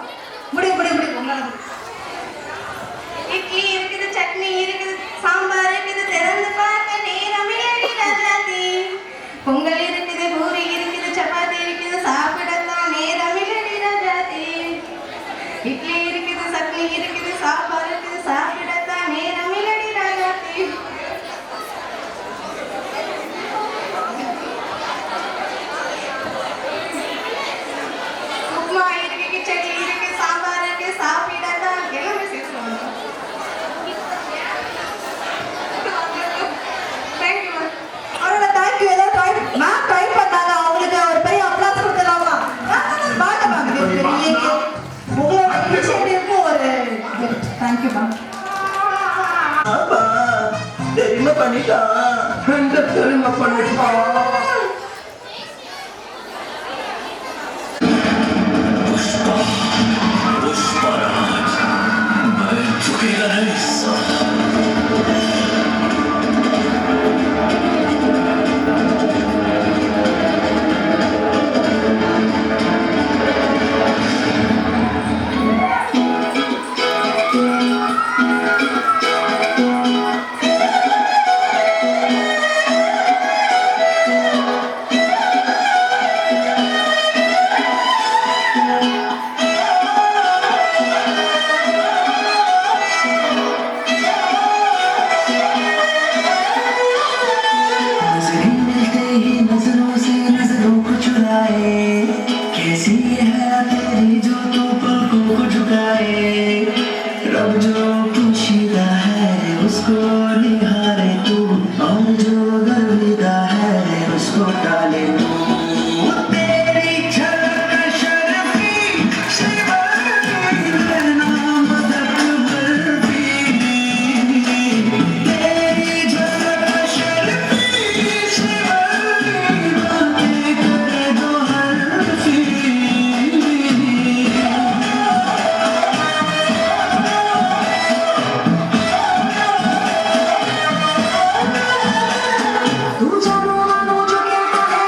முடியும் உங்களால. இட்லி இருக்குது, சட்னி இருக்குது, சாம்பார் இருக்குது, திறந்து பார்க்க நேரம் இல்லடி ராஜாத்தி. பொங்கல் இருக்குது, பூரி இருக்குது, சப்பாத்தி இருக்குது, சாப்பிடத்தான் நேரம் இல்லடி ராஜாத்தி. இட்லி இருக்குது, சட்னி இருக்குது, சாம்பார் இருக்குது, சாப்பிடத்தான் நேரம் இல்லடி ராஜாத்தி. உப்மா இருக்கு, கிச்சடி இருக்கு, சாம்பார் இருக்கு, சாப்பிடத்தான் எல்லாமே சேர்த்துவாங்க. Thank you ma'am. அவரோட தேங்க்யூ ஏதோ மேம் ட்ரை பண்ணாங்க. அவங்களுக்கு ஒரு பெரிய அப்ளாஸ் கொடுத்துடலாமா? வாங்க மேம். பெரிய உங்களோட இனிஷியேட்டிவ்க்கு ஒரு தேங்க்யூ மேம். தெரியுமா பண்ணிட்டான் தெரியுமா பண்ணிட்டான். पुष्पराज मैं झुकेगा नहीं साला। नजरों से नजरों को चुराए, कैसी है तेरी जो तू पलकों को झुकाए। रब जो पोशीदा है उसको निहारे तू, और जो गर्विदा है उसको डाले तू। तेरी झलक शर्फी शिवर नाम तक बर्फी, तेरी झलक शर्फी शिवर बातें कर दो हरफी। तू जानो मानो जो कहता है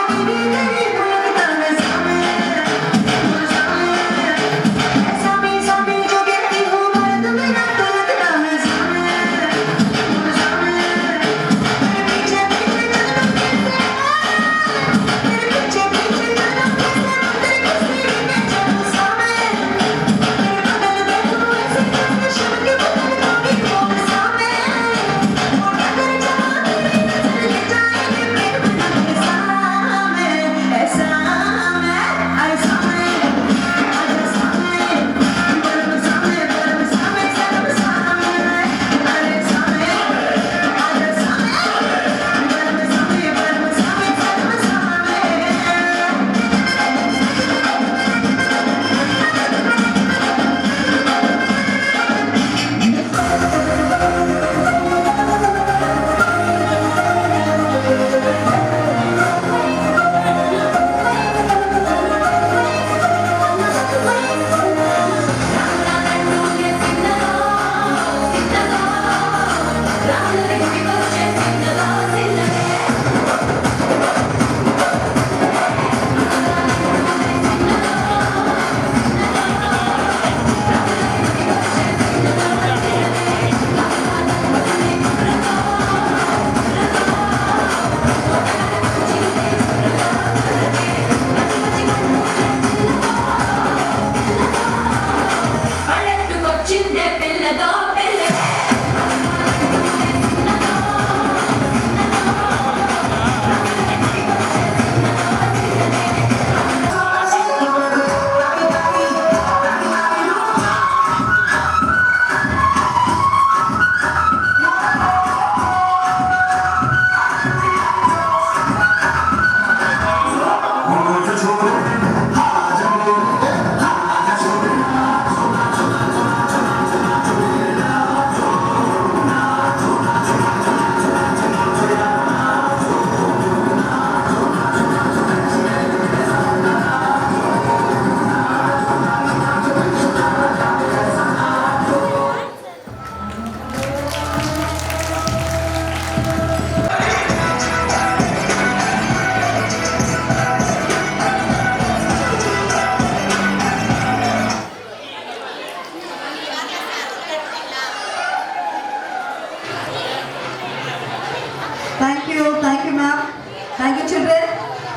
தேங்க்யூ சில்ட்ரன்.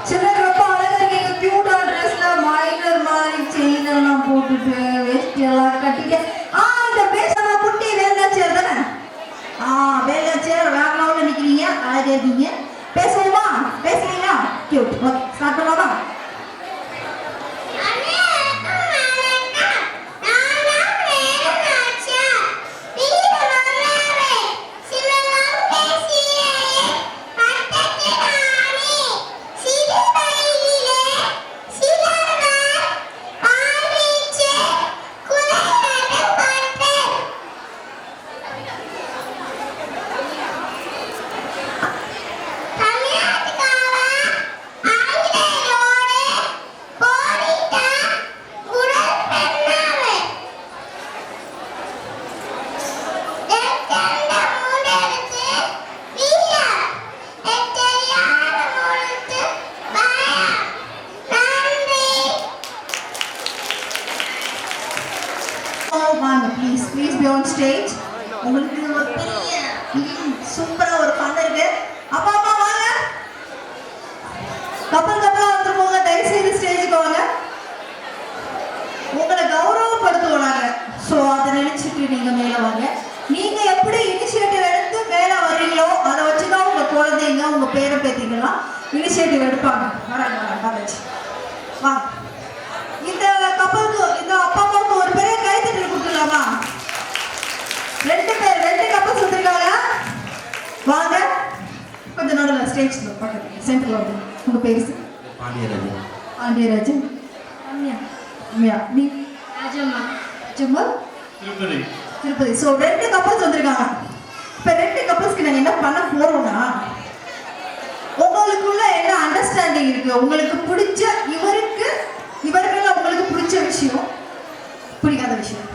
சில்ட்ரன் ரொம்ப அழகா இருக்கீங்க. கியூட்டா ட்ரெஸ்ல மைனர் மாதிரி செயின் எல்லாம் போட்டுட்டு வேஷ்டி எல்லாம் கட்டிட்டு இந்த பேசாம குட்டி வேலாச்சேர் தானே? வேலாச்சேர் வேகலாவில் நிற்கிறீங்க, அழகா இருக்கீங்க. பேசுவோமா? பேசுறீங்களா? கியூட். ஓகே, ஸ்டார்ட் பண்ணலாமா? வாங்க please please be on stage. உங்களுக்கு ஒரு பெரிய சூப்பரா ஒரு ஃபன் இருக்கு. அப்பா அம்மா வாங்க, கப்பலா வந்துருக்கோங்க. தயவு செய்து ஸ்டேஜுக்கு வாங்க. உங்களை கௌரவப்படுத்துவோம் நாங்க. ஸோ அதை நினைச்சிட்டு நீங்க மேல வாங்க. நீங்க எப்படி இனிஷியேட்டிவ் எடுத்து மேல வர்றீங்களோ அதை வச்சுதான் உங்க குழந்தைங்க உங்க பேரை பேத்திங்கலாம் இனிஷியேட்டிவ் எடுப்பாங்க. வராங்க வாங்க. இந்த கப்பலுக்கு இந்த அப்பா அம்மாவுக்கு ஒரு பெரிய கைத்தட்டல் கொடுத்துடலாமா? ரெண்டு கப்பல் சுத்திருக்காங்க. வாங்க கொஞ்சம் நடுவில் ஸ்டேஜ் பக்கத்துல சென்டர்ல வந்து உங்க பேரு? பாண்டியராஜன். ரம்யா. நீ? ராஜம்மா. திருப்பதி. ஸோ 2 கப்பல்ஸ் வந்திருக்காங்க. இப்போ 2 கப்பல்ஸ்க்கு நாங்கள் என்ன பண்ண போறோம்னா, உங்களுக்குள்ள என்ன அண்டர்ஸ்டாண்டிங் இருக்கு, உங்களுக்கு பிடிச்ச இவர்கள் உங்களுக்கு பிடிச்ச விஷயம், பிடிக்காத விஷயம்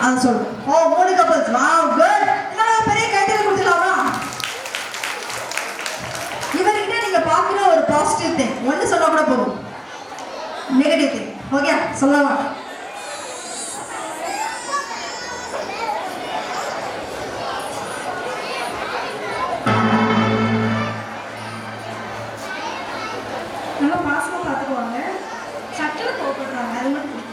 அதை சொல்லுங்க. 3 கப்பல்ஸ். Wow, good. இன்னொரு பெரிய கைத்தட்டல் கொடுத்துடலாமா? இவர்கிட்ட நீங்க பார்க்குற ஒரு பாசிட்டிவ் திங் ஒன்று சொன்னா கூட போதும். நெகட்டிவ் திங் ஓகே சொல்லலாமா? நல்லா பாசமா பார்த்துக்குவாங்க, சட்டில் கோபப்படுறாங்க, அது மட்டும் பிடிக்கும்.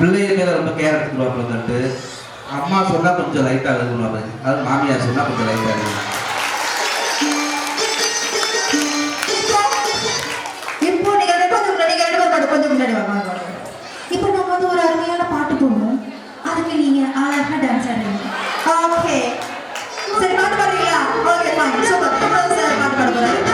பிள்ளைய மேல ரொம்ப கேர் எடுத்துக்குவாங்க. அம்மா சொன்னா கொஞ்சம் லைட்டா எழுதுவாங்க, அது மாமியார் சொன்னா கொஞ்சம் லைட்டா எழுதுவாங்க. இப்போ நீங்க கொஞ்சம் முன்னாடி வாங்க. இப்போ நம்ம வந்து ஒரு அருமையான பாட்டு போடணும், அதுக்கு நீங்க அழகா டான்ஸ் ஆடுறீங்க. ஓகே சரி, பாட்டு பாடுறீங்களா? Okay fine, super. சார் பாட்டு பாட போறாரு.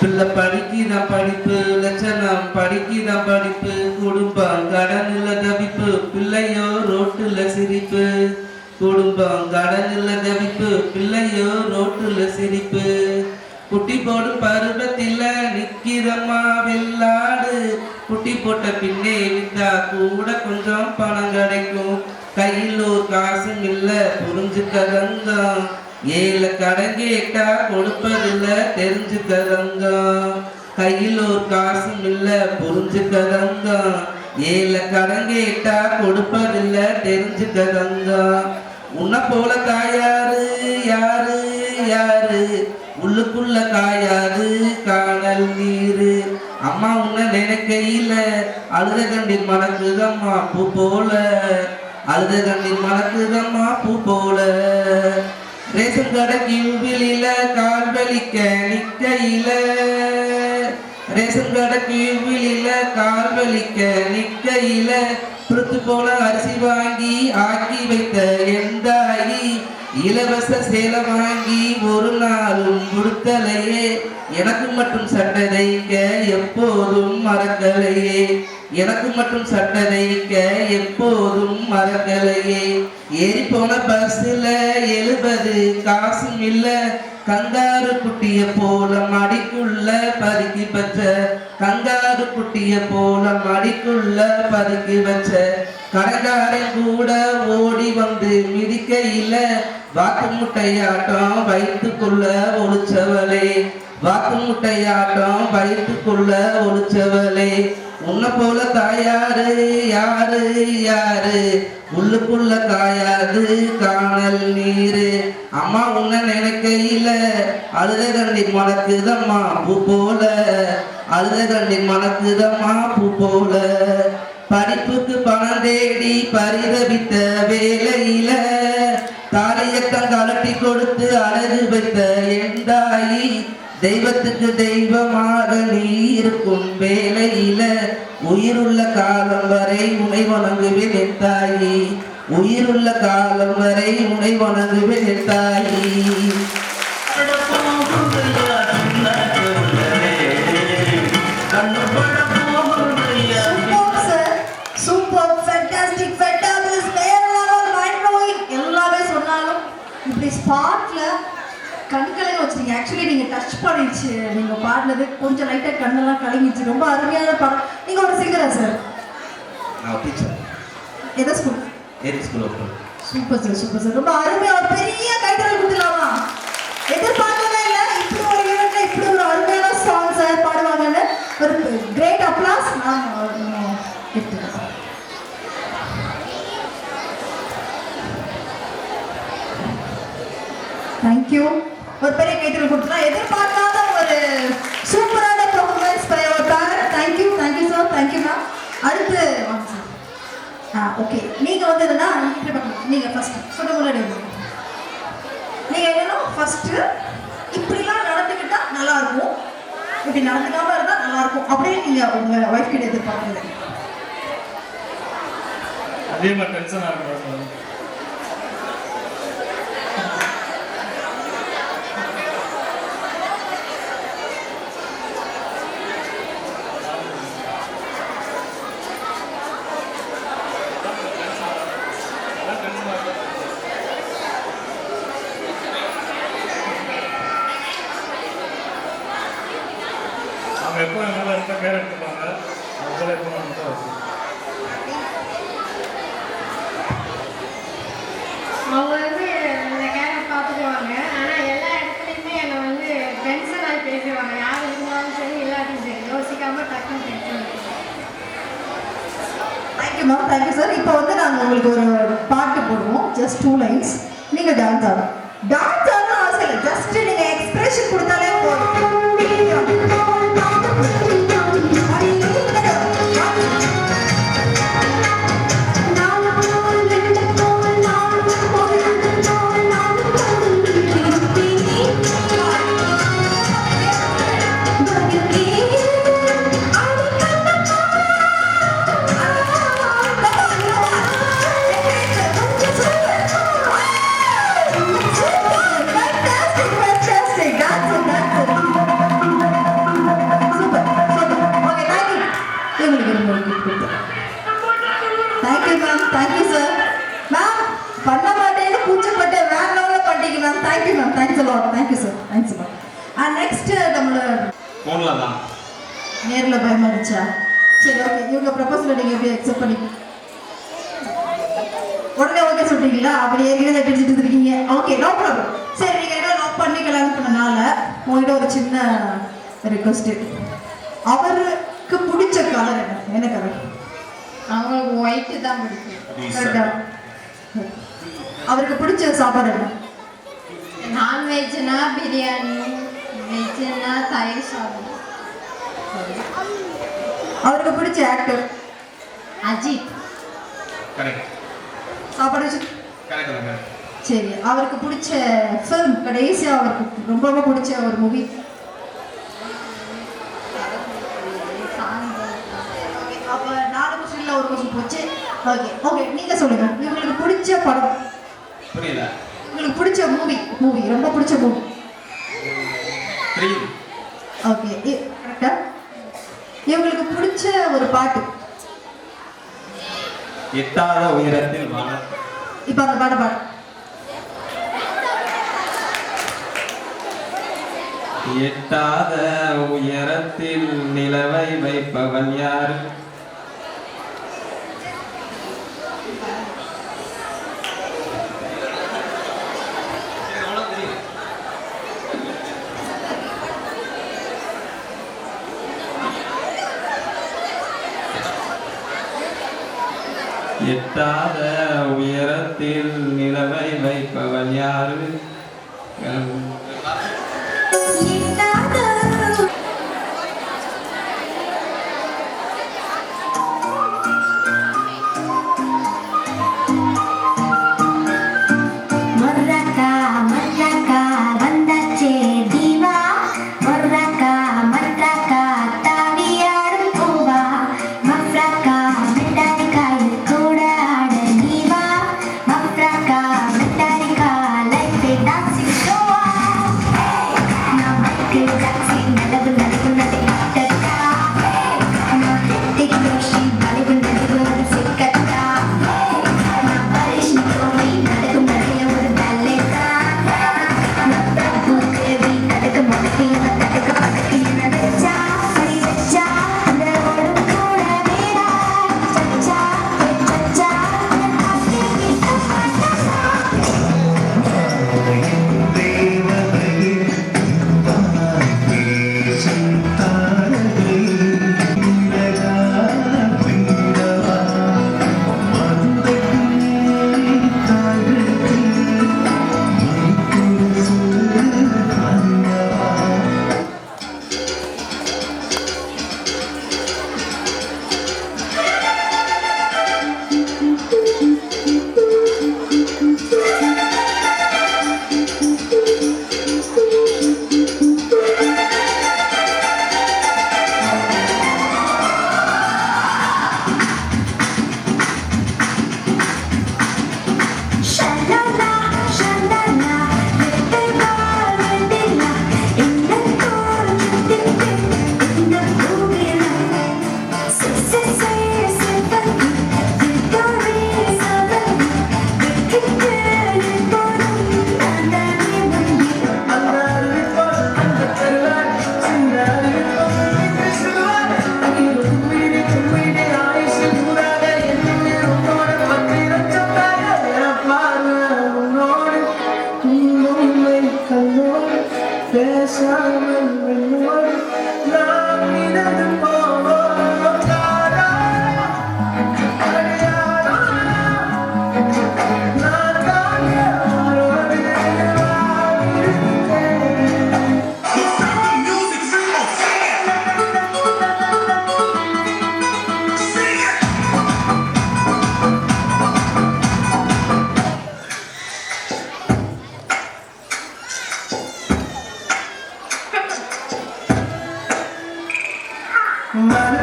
பிள்ளை படிக்குதான் படிப்பு, லட்சணம் படிக்குதான் படிப்பு, குடும்பம் கடனில் தவிப்பு, பிள்ளையோ ரோட்டுல சிரிப்பு. குடும்பம் கடனில் தவிப்பு, பிள்ளையோ ரோட்டுல சிரிப்பு. குட்டி போடும் பருவத்தில் நிக்கிறம்மா வெள்ளாடு, குட்டி போட்ட பின்னே வித்தா கூட கொஞ்சம் பணம் கிடைக்கும். கையில் ஒரு காசும் இல்லை புரிஞ்சுக்கதங்கம், ஏழை கடன் கேட்டா கொடுப்பதில்ல தெரிஞ்சுக்கதங்க. கையில் ஒரு காசும் இல்ல புரிஞ்சுக்கதங்க, ஏழை கடன் கேட்டா கொடுப்பதில்ல தெரிஞ்சுக்கதங்க. உன்னை போல காயாரு யாரு யாரு, உள்ளுக்குள்ள காயாது காணல் நீரு. அம்மா உன்னை நினைக்கையில அழுத கண்டில் மணக்குதம்மா பூ போல, அழுத கண்டில் மணக்குதம்மா பூ போல. ரேஷன் கடை கியூவில கால் வலிக்க நிக்கையில, ரேஷன் கடை கியூவில கால் வலிக்க நிக்கையில, புறுத்து போல அரிசி வாங்கி ஆக்கி வைத்த எந்தாயி, இலவச சேலை வாங்கி ஒரு நாளும் கொடுத்தலையே, எனக்கு மட்டும் சட்டை தைக்க எப்போதும் மறக்கலையே, எனக்கு மட்டும் சட்டை தைக்க எப்போதும் மறக்கலையே. ஏறி போன பஸ்ல 70 காசும் இல்ல, கங்காரு குட்டிய போல மடிக்குள்ள பதுக்கி வச்ச, கங்காரு குட்டிய போல மடிக்குள்ள பதுக்கி வச்ச, கடைக்காரன் கூட ஓடி வந்து மிதிக்கையில வாக்கு முட்டையாட்டம் வயிற்றுக்குள்ள ஒளிச்சவளே, வாக்கு முட்டையாட்டம் வயிற்றுக்குள்ள ஒளிச்சவளே, உன்னை போல தாயாரு யாரு யாரு, உள்ளுக்குள்ள காயாது காணல் நீரு. அம்மா உன்னை நினைக்கையில அழுத கண்டி மணக்குதம்மா பூ போல, அழுத கண்டி மணக்குதம்மா பூ போல. படிப்புக்கு பணம் தேடி பரிதவித்த வேலையில தாலியக்கம் கலட்டி கொடுத்து அழகு வைத்த என் தாயி, தெய்வத்துக்கு தெய்வமாக நீ இருக்கும் வேலையில உயிருள்ள காலம் வரை உனை வணங்குவேன் என் தாயி, உயிருள்ள காலம் வரை உனை வணங்குவேன் என் தாயி. சூப்பர் சார், சூப்பர், ஃபேண்டாஸ்டிக், ஃபேண்டாபிளஸ், வேற லெவல், மைண்ட் ப்ளோயிங். எல்லாமே சொன்னாலும் இப்படி ஸ்பாட்ல கண்களை வச்சிருக்கீங்க. ஆக்சுவலி நீங்க டச் பண்ணிடுச்சு, நீங்க பாடினது கொஞ்சம் லைட்டா கண்ணெல்லாம் கலங்கிச்சு. ரொம்ப அருமையான பாடம். நீங்க ஒரு சிங்கரா சார்? நான் டீச்சர். எந்த ஸ்கூல்? ஏரி school open. Super sir, super sir. ரொம்ப அருமையா ஒரு பெரிய கைத்தறல் கொடுத்துலாமா? எதிர்பார்க்கவே இல்லை இப்படி ஒரு ஈவெண்ட்ல இப்படி ஒரு அருமையான சாங் சார் பாடுவாங்கன்னு. ஒரு கிரேட் அப்ளாஸ். நான் எடுத்துக்கிறேன். தேங்க்யூ. ஒரு பெரிய கைத்தறல் கொடுத்துலாம். எதிர்பார்க்காத ஒரு சூப்பரான performance by our parent. Thank you, thank you sir, thank you ma'am. அடுத்து வாங்க சார். ஓகே, நீங்க வந்து என்னன்னா இப்படி பார்க்கணும். நீங்க ஃபர்ஸ்ட் சொல்ல முன்னாடி நீங்க என்னன்னா ஃபர்ஸ்ட் இப்படிலாம் நடந்துக்கிட்டா நல்லா இருக்கும், இப்படி நடந்துக்காம இருந்தா நல்லா இருக்கும் அப்படின்னு நீங்க உங்க ஒய்ஃப் கிட்ட எதிர்பார்க்கல. அதே மாதிரி டென்ஷன் ஆகும். அவங்க எப்போ நல்லா இருக்க கேர் எடுத்துப்பாங்க, அவங்க எப்போ மட்டும் அவங்க வந்து இந்த கேரை பார்த்துக்குவாங்க. ஆனால் எல்லா இடத்துலையுமே என்னை வந்து டென்ஷன் ஆகி பேசுவாங்க. யார் இருந்தாலும் சரி எல்லாத்தையும் சரி யோசிக்காம டக்குன்னு tension. Thank you ma'am, thank you sir. இப்போ வந்து நாங்கள் உங்களுக்கு ஒரு பாட்டு போடுவோம், ஜஸ்ட் 2 லைன்ஸ். நீங்கள் டான்ஸ் ஆடணும். டான்ஸ் ஆடணும் அவசியம் இல்லை, ஜஸ்ட் நீங்கள் எக்ஸ்பிரஷன் கொடுத்தாலே போதும். Thank you ma'am, thank you sir. Ma'am பண்ண மாட்டேன்னு கூச்சப்பட்டேன், வேற லெவலில் பண்ணிட்டீங்க ma'am. Thank you ma'am, thanks a lot. Thank you sir, thanks ma'am. Next நம்மளோட ஃபோனில் தான் நேரில் பயமாடுச்சா? சரி, ஓகே. இவங்க ப்ரப்போசலை நீங்கள் எப்படி அக்செப்ட் பண்ணி உடனே ஓகே சொல்லிட்டீங்களா? அப்படி ஏற்கனவே தெரிஞ்சுட்டு இருக்கீங்க. Okay, no problem. சரி, நீங்கள் என்ன லவ் பண்ணி கல்யாணம் பண்ணனால உங்கள்கிட்ட ஒரு சின்ன ரிக்வஸ்ட்டு. அவருக்கு பிடிச்ச கலர் என்ன கலர்? அவங்களுக்கு ஒயிட்டு தான் பிடிக்கும். கரெக்டா? அவருக்கு பிடிச்ச சாப்பாடு என்ன? நான்வெஜ்னா பிரியாணி, வெஜ்னா தயிர் சாதம். அவருக்கு பிடிச்ச ஆக்டர்? அஜித். கரெக்ட். சாப்பாடு கரெக்ட். சரி, அவருக்கு பிடிச்ச ஃபிலிம், கடைசியாக அவருக்கு ரொம்ப ரொம்ப பிடிச்ச ஒரு மூவி? அப்போ 4 கொஸ்டின்ல ஒரு கொஸ்டின் போச்சு. Okay, okay. நீங்கள் சொல்லுங்க, இவங்களுக்கு பிடிச்ச படம்? புரியல. உங்களுக்கு பிடிச்ச மூவி ரொம்ப பிடிச்ச மூவி? ஓகே, கரெக்டா? இவங்களுக்கு பிடிச்ச ஒரு பாட்டு? எட்டாத உயரத்தில் வாழ. இப்போ அந்த பாட்டு பாடு. எட்டாத உயரத்தில் நிலவை வைப்பவன் யாரு? எட்டாத உயரத்தில் நிலவை வைப்பவன் யாரு?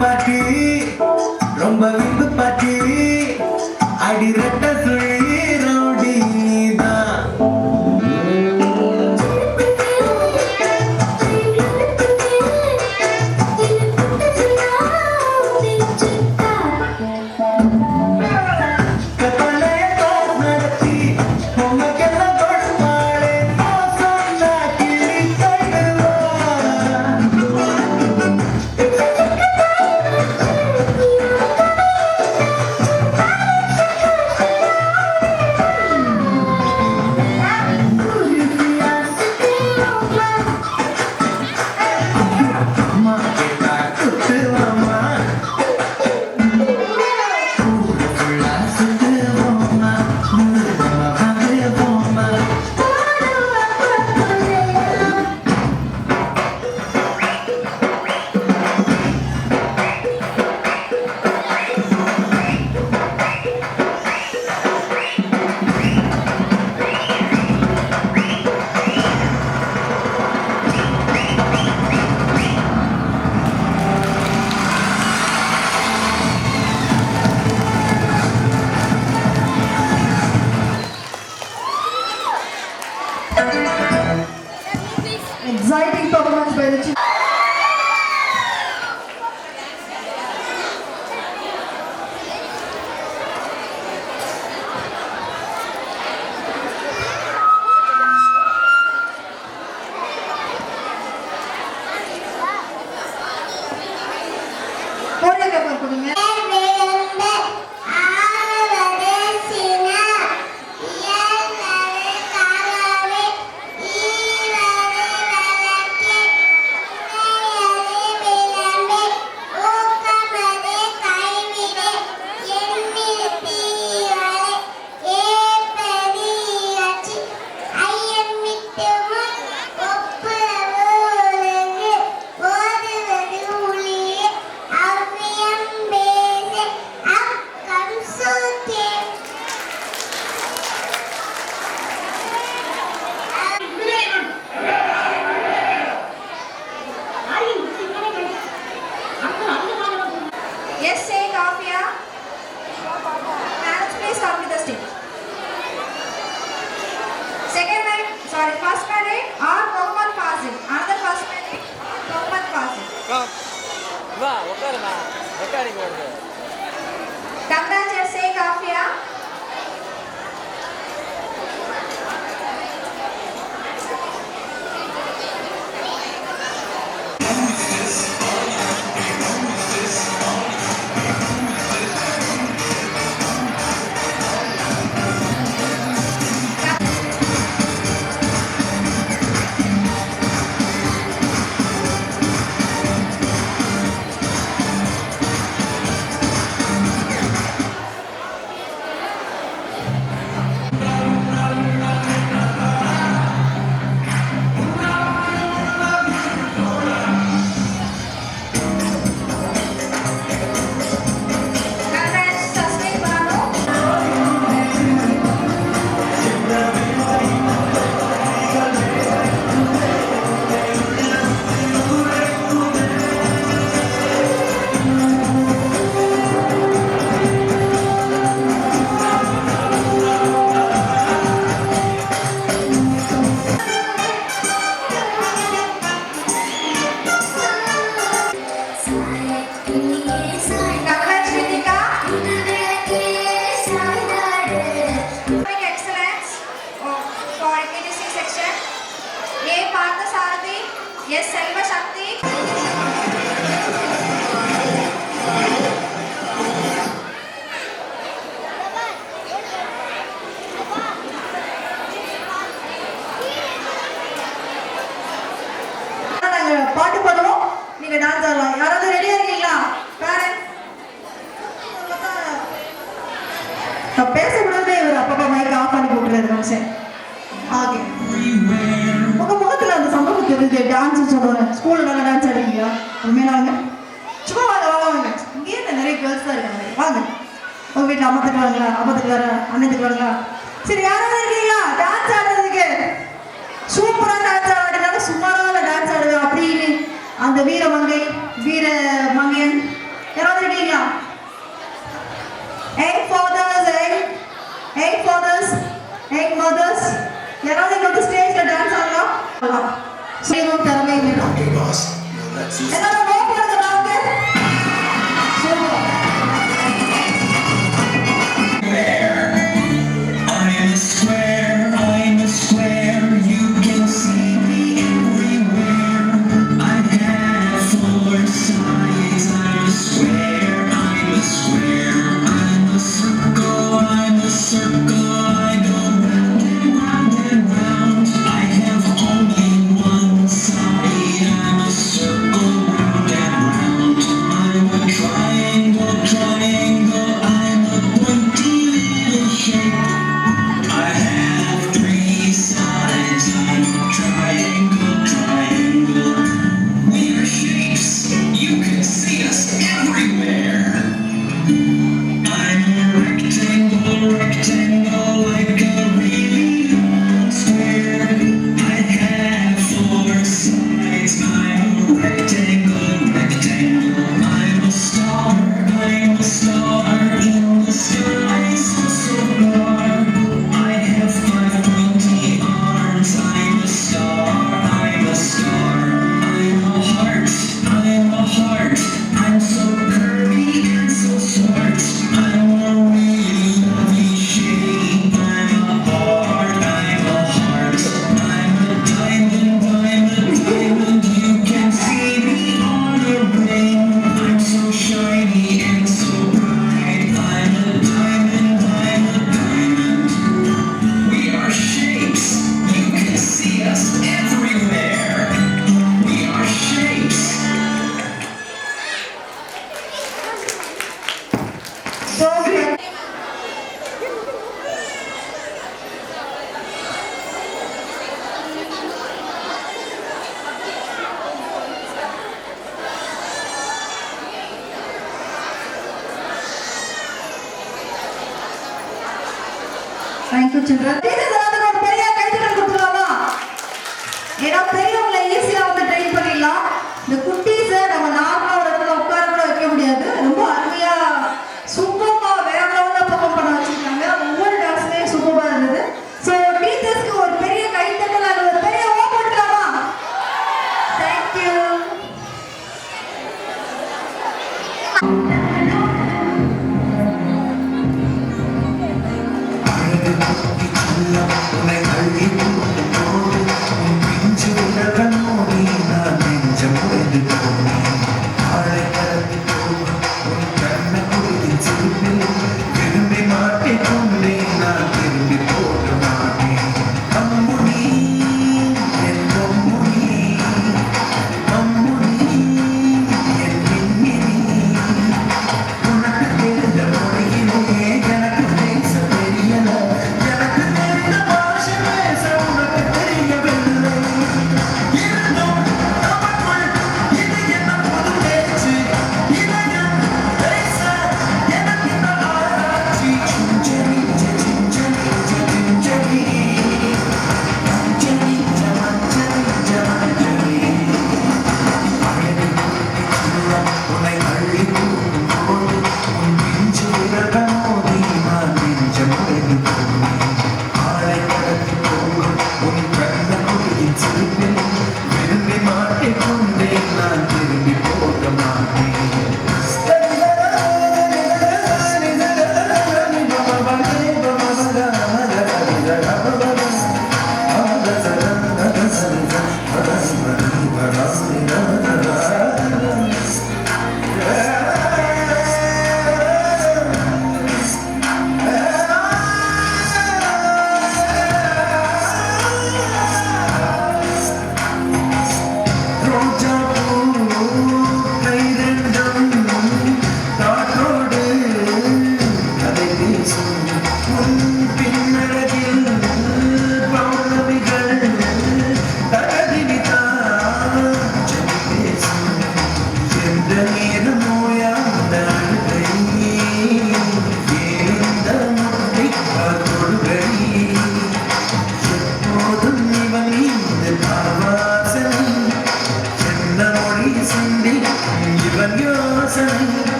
பாட்டி ரொம்ப விந்து பாட்டி அடி ரெட்ட சுழி ரவுடி நீதான் Thank you. Sorry, first merit or Mohammad Fazil. Another first merit, Mohammad Fazil. வா உட்காருமா ரெக்கார்டிங் வருது Congrats, say Kafia. Yes, Selva Shakti. பாட்டு பாடுவோம், நீங்க டான்ஸ் ஆடலாம். யாராவது ரெடியா இருக்கீங்களா? பேரண்ட்ஸ் நான் பேசக்கூடாது, இவர் அப்பப்பா மைக் ஆஃப் பண்ணி போட்டுருக்காரு நிமிஷம். ஓகே, உங்க முகத்துல அந்த சம்பவம் தெரியுது. டான்ஸ் சொல்றேன், ஸ்கூல்ல நல்லா டான்ஸ் ஆடுவீங்களா? உண்மையில வாங்க, சும்மா வாங்க வாங்க. இங்கேயே நிறைய கேர்ள்ஸ் தான் இருக்காங்க, வாங்க. உங்க வீட்டில் அம்மத்துக்கு வாங்களா, அப்பத்துக்கு வர அண்ணத்துக்கு வரலாம். சரி, யாராவது இருக்கீங்களா டான்ஸ் ஆடுறதுக்கு? சூப்பரா டான்ஸ் ஆடுறதுனால சும்மாரான டான்ஸ் ஆடுவேன் அப்படின்னு அந்த வீரமங்கை வீரமங்கையன் யாராவது இருக்கீங்களா? 8 fathers, 8 mothers. யாராவது இங்க ஸ்டேஜ்ல டான்ஸ் ஆடலாம்? சீரும் திறமை வேணும். என்னோட நோக்கம் நாங்க சூப்பர். Thank you, children. ஒரு பெரிய கைத்தட்டல் கொடுத்துடலாமா? ஏன்னா பெரியவங்களை ஈஸியா வந்து ட்ரெயின் பண்ணிடலாம். இந்த குட்டீஸை நம்ம நார்மலா ஒரு இடத்துல உட்கார கூட வைக்க முடியாது. ரொம்ப அருமையா சூப்பரா வேற லெவல்ல பெர்ஃபார்ம் பண்ண வச்சிருக்காங்க. ஒவ்வொரு டான்ஸுமே சூப்பரா இருந்தது. ஸோ டீச்சர்ஸ்க்கு ஒரு பெரிய கைத்தட்டல்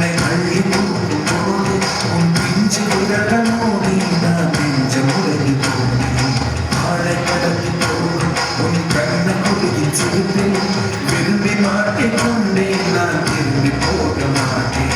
உன்னை அள்ளி போது உன் பிஞ்சு விரல் மூடி நான் நெஞ்ச முறையில் போனேன் ஆளை கடந்து போகும் உன் கண்ண கொடியின் சிறுப்பில் விரும்பி மாட்டிக் கொண்டேன் நான் திரும்பி போக மாட்டேன்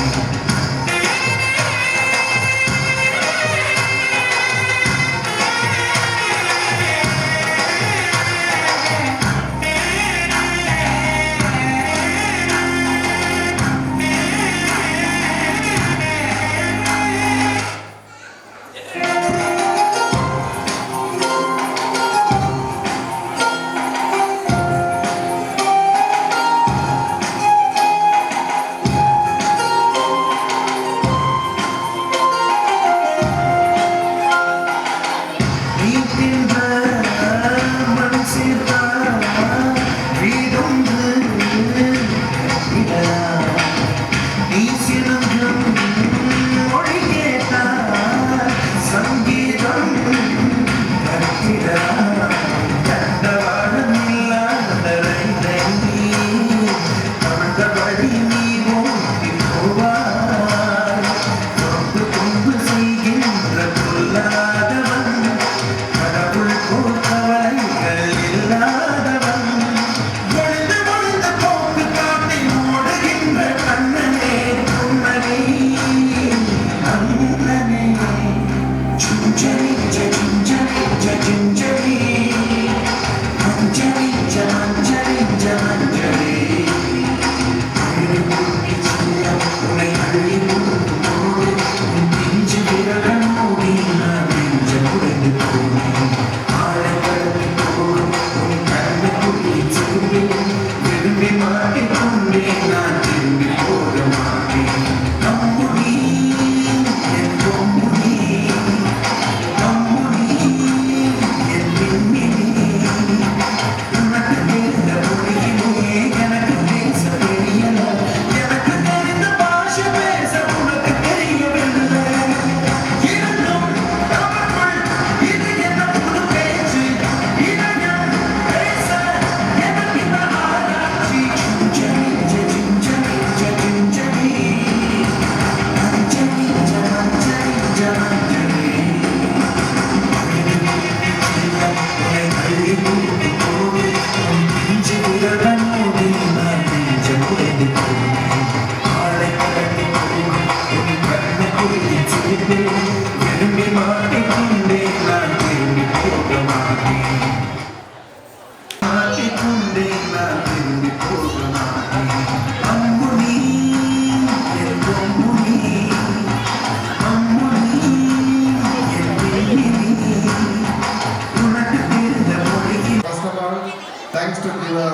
Thanks to give a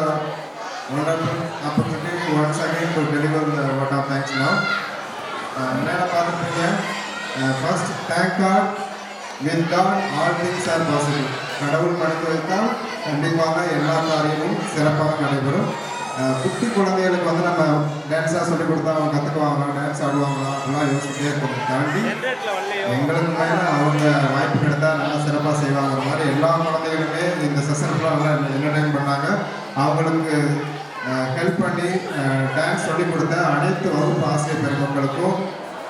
wonderful opportunity once again to deliver the word of thanks now. First, thank God. With God, all things are possible. கடவுள் மனது வைத்தால் கண்டிப்பாக எல்லா காரியமும் சிறப்பாக நடைபெறும். குட்டி குழந்தைகளுக்கு வந்து நம்ம டான்ஸாக சொல்லிக் கொடுத்தா அவங்க கற்றுக்குவாங்களா, டான்ஸ் ஆடுவாங்களா அப்படிலாம் யோசிச்சுட்டே இருக்கணும். தாண்டி எங்களுக்கு மேலே அவங்க வாய்ப்பு கிடைத்தால் நல்லா சிறப்பாக செய்வாங்கிற மாதிரி எல்லா குழந்தைகளுமே இந்த செஷன்லாம் நல்லா என்டர்டைன் பண்ணாங்க. அவங்களுக்கு ஹெல்ப் பண்ணி டான்ஸ் சொல்லிக் கொடுத்த அனைத்து வகுப்பு ஆசிரியர் பெருமக்களுக்கும்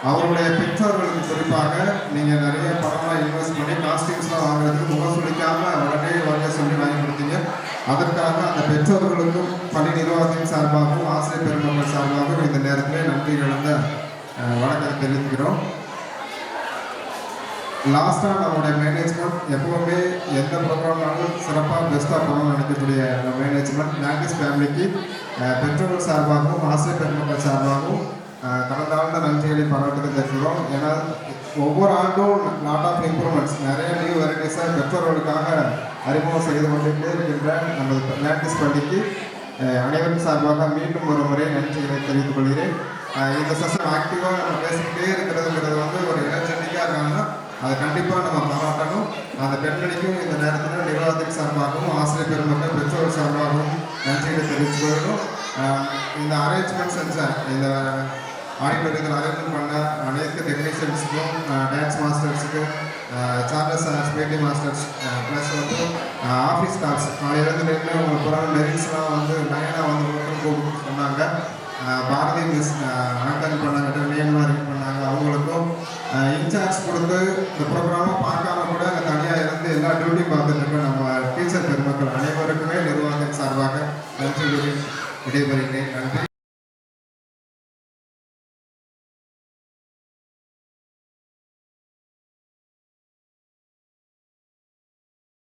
அவருடைய பெற்றோர்களுக்கு குறிப்பாக நீங்கள் நிறைய பணம்லாம் இன்வெஸ்ட் பண்ணி காஸ்டியூம்ஸ்லாம் வாங்குறதுக்கு முகம் சொல்லிக்காமல் உடனே வாங்கி வாங்கி கொடுத்தீங்க. அதற்காக அந்த பெற்றோர்களுக்கும் பள்ளி நிர்வாகத்தின் சார்பாகவும் ஆசிரியர் பெருமக்கள் சார்பாகவும் இந்த நேரத்திலே நன்றி கலந்த வணக்கத்தை தெரிவிக்கிறோம். லாஸ்ட்டாக நம்மளுடைய மேனேஜ்மெண்ட் எப்போவுமே எந்த ப்ரோக்ராம்னாலும் சிறப்பாக பெஸ்ட்டாக பண்ணணும்னு நினைக்கக்கூடிய மேனேஜ்மெண்ட் நாங்கிஸ் ஃபேமிலிக்கு பெற்றோர்கள் சார்பாகவும் ஆசிரியர் பெருமக்கள் சார்பாகவும் கடந்த ஆண்டு நன்றிகளை பாராட்டுக்கு தெரிவிக்கிறோம். ஏன்னா ஒவ்வொரு ஆண்டும் லாட் ஆஃப் இம்ப்ரூவ்மெண்ட்ஸ் நிறைய நியூ வெரைட்டிஸாக பெற்றோர்களுக்காக அறிமுகம் செய்து கொண்டே இருக்கின்ற நமது நாங்கிஸ் பள்ளிக்கு அனைவரும் சார்பாக மீண்டும் ஒரு முறை நன்றிகளை தெரிவித்துக் கொள்கிறேன். இந்த செஷன் ஆக்டிவாக நம்ம பேசிக்கிட்டே இருக்கிறதுங்கிறது வந்து ஒரு எனர்ஜெட்டிக்காக இருக்காங்கன்னா அதை கண்டிப்பாக நம்ம பாராட்டணும். அந்த பெண்மணிக்கும் இந்த நேரத்தில் நிர்வாகத்தின் சார்பாகவும் ஆசிரியர் பெருமக்கள் பெற்றோர் சார்பாகவும் நன்றிகளை தெரிவித்து கொள்ளணும். இந்த அரேஞ்ச்மெண்ட் செஞ்ச இந்த ஆடிட்டோரியத்தில் அரேஞ்ச்மெண்ட் பண்ண அனைத்து டெக்னீஷியன்ஸுக்கும் டான்ஸ் மாஸ்டர்ஸுக்கு சார்லஸ் சார்ஸ் பிடி மாஸ்டர்ஸ் ப்ளஸ் வந்து ஆஃபீஸ் ஸ்டாஃப்ஸ் காலையிலேருந்து நின்று உங்களுக்கு புறான மெரிட்ஸ்லாம் வந்து நயனாக வந்து கூப்பிட்டு சொன்னாங்க. பாரதி மிஸ் அலங்காரம் பண்ணாங்க இன்சார்ஜ் கொடுத்து இந்த ப்ரோக்ராமாக பார்க்காம கூட அங்கே தனியாக இருந்து எல்லா டியூட்டியும் பார்த்துட்டு இருக்க நம்ம டீச்சர் பெருமக்கள் அனைவருக்குமே நிர்வாகம் சார்பாக நன்றி விடைபெறுகிறேன். நன்றி.